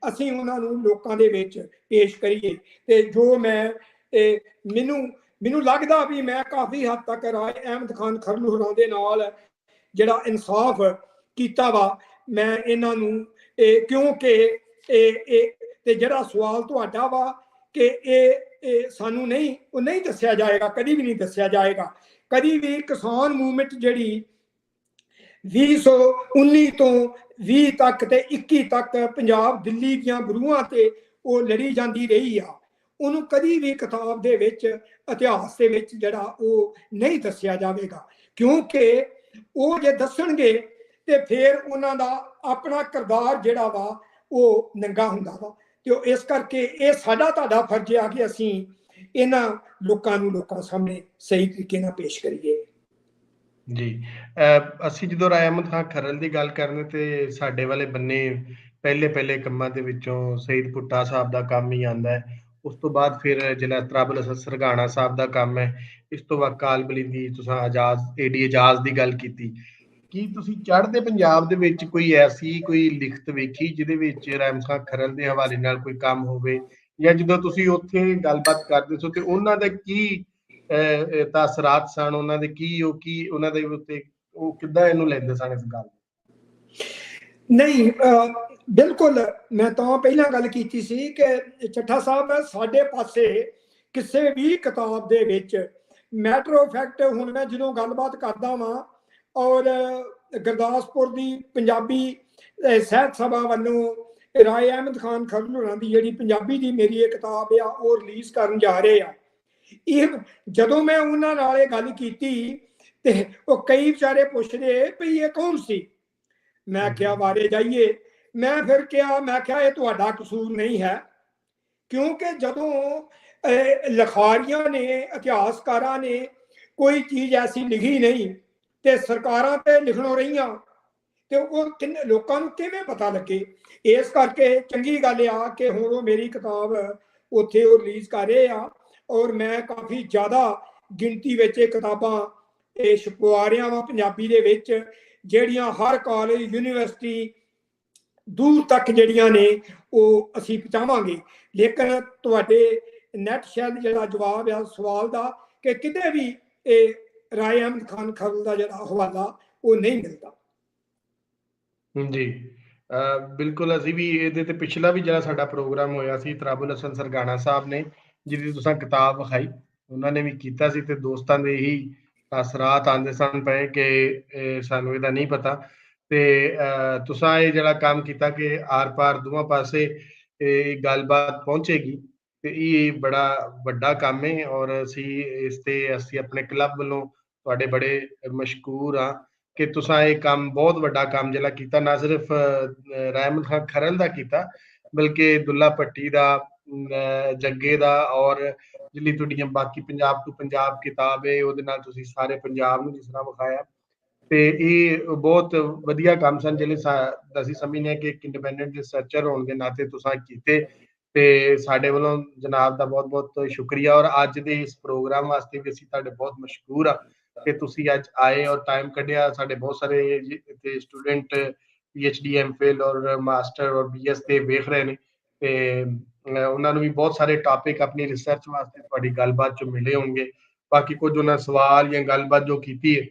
ਅਸੀਂ ਉਹਨਾਂ ਨੂੰ ਲੋਕਾਂ ਦੇ ਵਿੱਚ ਪੇਸ਼ ਕਰੀਏ। ਤੇ ਜੋ ਮੈਨੂੰ ਲੱਗਦਾ ਵੀ ਮੈਂ ਕਾਫੀ ਹੱਦ ਤੱਕ ਰਾਏ ਅਹਿਮਦ ਖਾਨ ਖਰਲੂ ਹੋਰਾਂ ਦੇ ਨਾਲ ਜਿਹੜਾ ਇਨਸਾਫ ਕੀਤਾ ਵਾ। ਮੈਂ ਇਹਨਾਂ ਨੂੰ ਕਿਉਂਕਿ ਤੇ ਜਿਹੜਾ ਸਵਾਲ ਤੁਹਾਡਾ ਵਾ ਕਿ ਇਹ ਸਾਨੂੰ ਨਹੀਂ ਦੱਸਿਆ ਜਾਏਗਾ, ਕਦੀ ਵੀ ਨਹੀਂ ਦੱਸਿਆ ਜਾਏਗਾ। ਕਦੀ ਵੀ ਕਿਸਾਨ ਮੂਵਮੈਂਟ ਜਿਹੜੀ 2019 ਤੋਂ 20 ਤੱਕ ਤੇ 21 ਤੱਕ ਪੰਜਾਬ ਦਿੱਲੀ ਦੀਆਂ ਬਰੂਹਾਂ ਤੇ ਉਹ ਲੜੀ ਜਾਂਦੀ ਰਹੀ ਆ, ਉਹਨੂੰ ਕਦੀ ਵੀ ਕਿਤਾਬ ਦੇ ਵਿੱਚ, ਇਤਿਹਾਸ ਦੇ ਵਿੱਚ ਜਿਹੜਾ ਉਹ ਨਹੀਂ ਦੱਸਿਆ ਜਾਵੇਗਾ, ਕਿਉਂਕਿ ਉਹ ਜੇ ਦੱਸਣਗੇ ਤੇ ਫਿਰ ਉਹਨਾਂ ਦਾ ਆਪਣਾ ਕਿਰਦਾਰ ਜਿਹੜਾ ਵਾ ਉਹ ਨੰਗਾ ਹੁੰਦਾ ਵਾ। ਤੇ ਇਸ ਕਰਕੇ ਇਹ ਸਾਡਾ ਤੁਹਾਡਾ ਫਰਜ਼ ਆ ਕਿ ਅਸੀਂ ਇਹਨਾਂ ਲੋਕਾਂ ਨੂੰ ਲੋਕਾਂ ਸਾਹਮਣੇ ਸਹੀ ਤਰੀਕੇ ਨਾਲ ਪੇਸ਼ ਕਰੀਏ। ਜੀ, ਅਸੀਂ ਜਦੋਂ ਰਾਏ ਅਹਿਮਦ ਖਾਨ ਖਰਲ ਦੀ ਗੱਲ ਕਰਨੇ ਤੇ ਸਾਡੇ ਵਾਲੇ ਬੰਨੇ ਪਹਿਲੇ ਕੰਮਾਂ ਦੇ ਵਿੱਚੋਂ ਸਈਦ ਭੁੱਟਾ ਸਾਹਿਬ ਦਾ ਕੰਮ ਹੀ ਆਉਂਦਾ ਹੈ। ਉਸ ਤੋਂ ਬਾਅਦ ਫਿਰ ਜਿਹੜਾ ਤਰਾਬਲ ਅਸਦ ਸਰਗਾਣਾ ਸਾਹਿਬ ਦਾ ਕੰਮ ਹੈ। ਇਸ ਤੋਂ ਬਾਅਦ ਕਾਲਬਲੀ ਦੀ ਤੁਸੀਂ ਆਜ਼ਾਦ ਦੀ ਗੱਲ ਕੀਤੀ। ਕੀ ਤੁਸੀਂ ਚੜ੍ਹਦੇ ਪੰਜਾਬ ਦੇ ਵਿੱਚ ਕੋਈ ਐਸੀ ਕੋਈ ਲਿਖਤ ਵੇਖੀ ਜਿਹਦੇ ਵਿੱਚ ਰਾਏ ਅਹਿਮਦ ਖਾਨ ਖਰਲ ਦੇ ਹਵਾਲੇ ਨਾਲ ਕੋਈ ਕੰਮ ਹੋਵੇ, ਜਾਂ ਜਦੋਂ ਤੁਸੀਂ ਉੱਥੇ ਗੱਲਬਾਤ ਕਰਦੇ ਸੋ ਤੇ ਉਹਨਾਂ ਦਾ ਕੀ ਤਾਸਰਾਤ ਸਨ, ਉਹਨਾਂ ਦੇ ਕੀ ਉਹਨਾਂ ਦੇ ਉੱਤੇ ਉਹ ਕਿੱਦਾਂ ਇਹਨੂੰ ਲੈਂਦੇ ਸਨ ਇਸ ਗੱਲ? ਨਹੀਂ, ਬਿਲਕੁਲ। ਮੈਂ ਤਾਂ ਪਹਿਲਾਂ ਗੱਲ ਕੀਤੀ ਸੀ ਕਿ ਚੱਠਾ ਸਾਹਿਬ ਸਾਡੇ ਪਾਸੇ ਕਿਸੇ ਵੀ ਕਿਤਾਬ ਦੇ ਵਿੱਚ ਮੈਟਰ ਆਫ ਫੈਕਟ, ਹੁਣ ਮੈਂ ਜਦੋਂ ਗੱਲਬਾਤ ਕਰਦਾ ਵਾਂ ਔਰ ਗੁਰਦਾਸਪੁਰ ਦੀ ਪੰਜਾਬੀ ਸਾਹਿਤ ਸਭਾ ਵੱਲੋਂ ਰਾਏ ਅਹਿਮਦ ਖਾਨ ਖਰਲ ਹੋਰਾਂ ਦੀ ਜਿਹੜੀ ਪੰਜਾਬੀ ਦੀ ਮੇਰੀ ਇਹ ਕਿਤਾਬ ਆ ਉਹ ਰਿਲੀਜ਼ ਕਰਨ ਜਾ ਰਹੇ ਆ। ਇਹ ਜਦੋਂ ਮੈਂ ਉਹਨਾਂ ਨਾਲ ਇਹ ਗੱਲ ਕੀਤੀ ਤੇ ਉਹ ਕਈ ਵਿਚਾਰੇ ਪੁੱਛਦੇ ਵੀ ਇਹ ਕੌਣ ਸੀ। ਮੈਂ ਕਿਹਾ ਬਾਰੇ ਜਾਈਏ। ਮੈਂ ਫਿਰ ਕਿਹਾ ਇਹ ਤੁਹਾਡਾ ਕਸੂਰ ਨਹੀਂ ਹੈ, ਕਿਉਂਕਿ ਜਦੋਂ ਲਿਖਾਰੀਆਂ ਨੇ, ਇਤਿਹਾਸਕਾਰਾਂ ਨੇ ਕੋਈ ਚੀਜ਼ ਐਸੀ ਲਿਖੀ ਨਹੀਂ ਤੇ ਸਰਕਾਰਾਂ ਤੇ ਲਿਖਣੋਂ ਰਹੀਆਂ ਤੇ ਉਹ ਲੋਕਾਂ ਨੂੰ ਕਿਵੇਂ ਪਤਾ ਲੱਗੇ। ਇਸ ਕਰਕੇ ਚੰਗੀ ਗੱਲ ਆ ਕਿ ਹੁਣ ਉਹ ਮੇਰੀ ਕਿਤਾਬ ਉੱਥੇ ਉਹ ਰਿਲੀਜ਼ ਕਰ ਰਹੇ ਆ, ਔਰ ਮੈਂ ਕਾਫੀ ਜ਼ਿਆਦਾ ਗਿਣਤੀ ਵਿੱਚ ਇਹ ਕਿਤਾਬਾਂ ਛਪਵਾ ਰਿਹਾ ਵਾਂ ਪੰਜਾਬੀ ਦੇ ਵਿੱਚ, ਜਿਹੜੀਆਂ ਹਰ ਕਾਲਜ, ਯੂਨੀਵਰਸਿਟੀ ਦੂਰ ਤੱਕ ਜਿਹੜੀਆਂ ਨੇ ਉਹ ਅਸੀਂ ਪਹੁੰਚਾਵਾਂਗੇ। ਲੇਕਿਨ ਤੁਹਾਡੇ ਨੈਟ ਸ਼ੈਲ ਜਿਹੜਾ ਜਵਾਬ ਆ ਸਵਾਲ ਦਾ ਕਿ ਕਿਤੇ ਵੀ ਇਹ ਰਾਏ ਅਹਿਮਦ ਖਾਨ ਖਰਲ ਦਾ ਜਿਹੜਾ ਹਵਾਲਾ ਉਹ ਨਹੀਂ ਮਿਲਦਾ। ਜੀ, ਬਿਲਕੁਲ ਅਸੀਂ ਵੀ ਇਹਦੇ ਤੇ ਪਿਛਲਾ ਵੀ ਜਿਹੜਾ ਸਾਡਾ ਪ੍ਰੋਗਰਾਮ ਹੋਇਆ ਸੀ ਤਰਾਬੁਲ ਹਸਨ ਸਰਗਾਣਾ ਸਾਹਿਬ ਨੇ ਜਿਹਦੀ ਤੁਸੀਂ ਕਿਤਾਬ ਵਿਖਾਈ ਉਹਨਾਂ ਨੇ ਵੀ ਕੀਤਾ ਸੀ ਤੇ ਦੋਸਤਾਂ ਦੇ ਹੀ ਅਸਰਾਤ ਆਉਂਦੇ ਸਨ ਪਏ ਕਿ ਸਾਨੂੰ ਇਹਦਾ ਨਹੀਂ ਪਤਾ ਤੇ ਤੁਸੀਂ ਇਹ ਜਿਹੜਾ ਕੰਮ ਕੀਤਾ ਕਿ ਆਰ ਪਾਰ ਦੋਵਾਂ ਪਾਸੇ ਇਹ ਗੱਲਬਾਤ ਪਹੁੰਚੇਗੀ ਤੇ ਇਹ ਬੜਾ ਵੱਡਾ ਕੰਮ ਹੈ ਔਰ ਅਸੀਂ ਆਪਣੇ ਕਲੱਬ ਵੱਲੋਂ ਤੁਹਾਡੇ ਬੜੇ ਮਸ਼ਕੂਰ ਹਾਂ ਕਿ ਤੁਸੀਂ ਇਹ ਕੰਮ ਬਹੁਤ ਵੱਡਾ ਕੰਮ ਜਿਹੜਾ ਕੀਤਾ ਨਾ ਸਿਰਫ ਰਹਿਮਤ ਖਾਨ ਖਰਲ ਦਾ ਕੀਤਾ ਬਲਕਿ ਦੁੱਲਾ ਭੱਟੀ ਦਾ ਜੱਗੇ ਦਾ ਔਰ ਜਿਹੜੀ ਤੁਹਾਡੀਆਂ ਬਾਕੀ ਪੰਜਾਬ ਟੂ ਪੰਜਾਬ ਕਿਤਾਬ ਹੈ ਉਹਦੇ ਨਾਲ ਤੁਸੀਂ ਸਾਰੇ ਪੰਜਾਬ ਨੂੰ ਜਿਸ ਤਰ੍ਹਾਂ ਵਿਖਾਇਆ ਤੇ ਇਹ ਬਹੁਤ ਵਧੀਆ ਕੰਮ ਸਨ ਜਿਹੜੇ ਅਸੀਂ ਸਮਝਦੇ ਹਾਂ ਕਿ ਇੱਕ ਇੰਡੀਪੈਂਡੈਂਟ ਰਿਸਰਚਰ ਹੋਣ ਦੇ ਨਾਤੇ ਤੁਸੀਂ ਕੀਤੇ ਤੇ ਸਾਡੇ ਵੱਲੋਂ ਜਨਾਬ ਦਾ ਬਹੁਤ ਬਹੁਤ ਸ਼ੁਕਰੀਆ ਔਰ ਅੱਜ ਦੇ ਇਸ ਪ੍ਰੋਗਰਾਮ ਵਾਸਤੇ ਵੀ ਅਸੀਂ ਤੁਹਾਡੇ ਬਹੁਤ ਮਸ਼ਕੂਰ ਆ ਕਿ ਤੁਸੀਂ ਅੱਜ ਆਏ ਔਰ ਟਾਈਮ ਕੱਢਿਆ ਸਾਡੇ ਬਹੁਤ ਸਾਰੇ ਇੱਥੇ ਸਟੂਡੈਂਟ PhD MPhil ਔਰ ਮਾਸਟਰ ਔਰ BS ਤੇ ਵੇਖ ਰਹੇ ਨੇ ਤੇ ਉਹਨਾਂ ਨੂੰ ਵੀ ਬਹੁਤ ਸਾਰੇ ਟਾਪਿਕ ਆਪਣੀ ਰਿਸਰਚ ਵਾਸਤੇ ਤੁਹਾਡੀ ਗੱਲਬਾਤ ਚ ਮਿਲੇ ਹੋਣਗੇ ਬਾਕੀ ਕੁਝ ਉਹਨਾਂ ਸਵਾਲ ਜਾਂ ਗੱਲਬਾਤ ਜੋ ਕੀਤੀ ਹੈ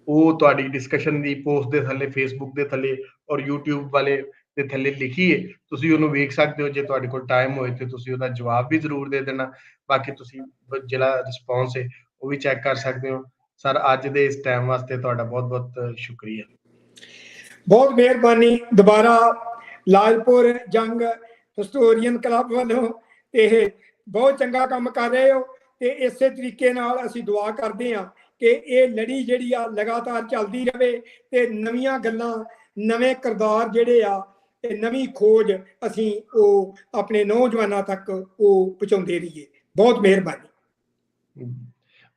ਉਹ ਤੁਹਾਡੀ ਡਿਸਕਸ਼ਨ ਦੀ ਪੋਸਟ ਦੇ ਥੱਲੇ ਫੇਸਬੁੱਕ ਦੇ ਥੱਲੇ ਔਰ YouTube ਵਾਲੇ ਦੇ ਥੱਲੇ ਲਿਖੀ ਹੈ ਤੁਸੀਂ ਉਹਨੂੰ ਵੇਖ ਸਕਦੇ ਹੋ ਜੇ ਤੁਹਾਡੇ ਕੋਲ ਟਾਈਮ ਹੋਏ ਤੇ ਤੁਸੀਂ ਉਹਦਾ ਜਵਾਬ ਵੀ ਜ਼ਰੂਰ ਦੇ ਦੇਣਾ ਬਾਕੀ ਤੁਸੀਂ ਜਿਹੜਾ ਰਿਸਪੌਂਸ ਹੈ ਉਹ ਵੀ ਚੈੱਕ ਕਰ ਸਕਦੇ ਹੋ ਸਰ ਅੱਜ ਦੇ ਇਸ ਟਾਈਮ ਵਾਸਤੇ ਤੁਹਾਡਾ ਬਹੁਤ ਬਹੁਤ ਸ਼ੁਕਰੀਆ ਬਹੁਤ ਮਿਹਰਬਾਨੀ ਦੁਬਾਰਾ ਲਾਲਪੁਰ ਜੰਗ ਹਿਸਟੋਰੀਅਨ ਕਲੱਬ ਵੱਲੋਂ ਇਹ ਬਹੁਤ ਚੰਗਾ ਕੰਮ ਕਰ ਰਹੇ ਹੋ ਤੇ ਇਸੇ ਤਰੀਕੇ ਨਾਲ ਅਸੀਂ ਦੁਆ ਕਰਦੇ ਹਾਂ ਕਿ ਇਹ ਲੜੀ ਜਿਹੜੀ ਆ ਲਗਾਤਾਰ ਚੱਲਦੀ ਰਹੇ ਤੇ ਨਵੀਆਂ ਗੱਲਾਂ ਨਵੇਂ ਕਿਰਦਾਰ ਜਿਹੜੇ ਆ ਤੇ ਨਵੀਂ ਖੋਜ ਅਸੀਂ ਉਹ ਆਪਣੇ ਨੌਜਵਾਨਾਂ ਤੱਕ ਉਹ ਪਹੁੰਚਾਉਂਦੇ ਰਹੀਏ ਬਹੁਤ ਮਿਹਰਬਾਨੀ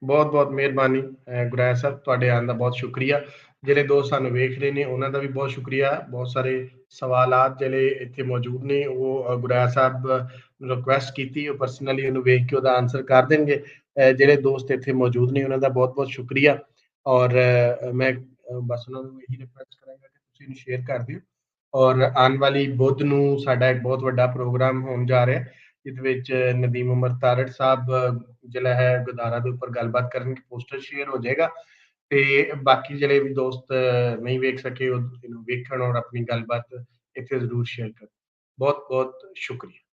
ਬਹੁਤ ਬਹੁਤ ਮਿਹਰਬਾਨੀ ਗੁਰਾਇਆ ਸਾਹਿਬ ਤੁਹਾਡੇ ਆਉਣ ਦਾ ਬਹੁਤ ਸ਼ੁਕਰੀਆ ਜਿਹੜੇ ਦੋਸਤ ਸਾਨੂੰ ਵੇਖ ਰਹੇ ਨੇ ਉਹਨਾਂ ਦਾ ਵੀ ਬਹੁਤ ਸ਼ੁਕਰੀਆ ਬਹੁਤ ਸਾਰੇ ਸਵਾਲਾਤ ਜਿਹੜੇ ਇੱਥੇ ਮੌਜੂਦ ਨੇ ਉਹ ਗੁਰਾਇਆ ਸਾਹਿਬ ਰਿਕੁਐਸਟ ਕੀਤੀ ਉਹ ਪਰਸਨਲੀ ਉਹਨੂੰ ਵੇਖ ਕੇ ਉਹਦਾ ਆਨਸਰ ਕਰ ਦੇਣਗੇ ਜਿਹੜੇ ਦੋਸਤ ਇੱਥੇ ਮੌਜੂਦ ਨੇ ਉਹਨਾਂ ਦਾ ਬਹੁਤ ਬਹੁਤ ਸ਼ੁਕਰੀਆ ਔਰ ਮੈਂ ਬਸ ਉਹਨਾਂ ਨੂੰ ਇਹੀ ਰਿਕੁਐਸਟ ਕਰਾਂਗਾ ਕਿ ਤੁਸੀਂ ਇਹਨੂੰ ਸ਼ੇਅਰ ਕਰ ਦਿਓ ਔਰ ਆਉਣ ਵਾਲੀ ਬੁੱਧ ਨੂੰ ਸਾਡਾ ਇੱਕ ਬਹੁਤ ਵੱਡਾ ਪ੍ਰੋਗਰਾਮ ਹੋਣ ਜਾ ਰਿਹਾ ਜਿਹਦੇ ਵਿੱਚ ਨਦੀਮ ਉਮਰ ਤਾਰੜ ਸਾਹਿਬ ਜਿਹੜਾ ਹੈ ਗੁਦਾਰਾ ਦੇ ਉੱਪਰ ਗੱਲਬਾਤ ਕਰਨਗੇ ਪੋਸਟਰ ਸ਼ੇਅਰ ਹੋ ਜਾਏਗਾ ਤੇ ਬਾਕੀ ਜਿਹੜੇ ਵੀ ਦੋਸਤ ਨਹੀਂ ਵੇਖ ਸਕੇ ਉਹ ਇਹਨੂੰ ਵੇਖਣ ਔਰ ਆਪਣੀ ਗੱਲਬਾਤ ਇੱਥੇ ਜ਼ਰੂਰ ਸ਼ੇਅਰ ਕਰਨ ਬਹੁਤ ਬਹੁਤ ਸ਼ੁਕਰੀਆ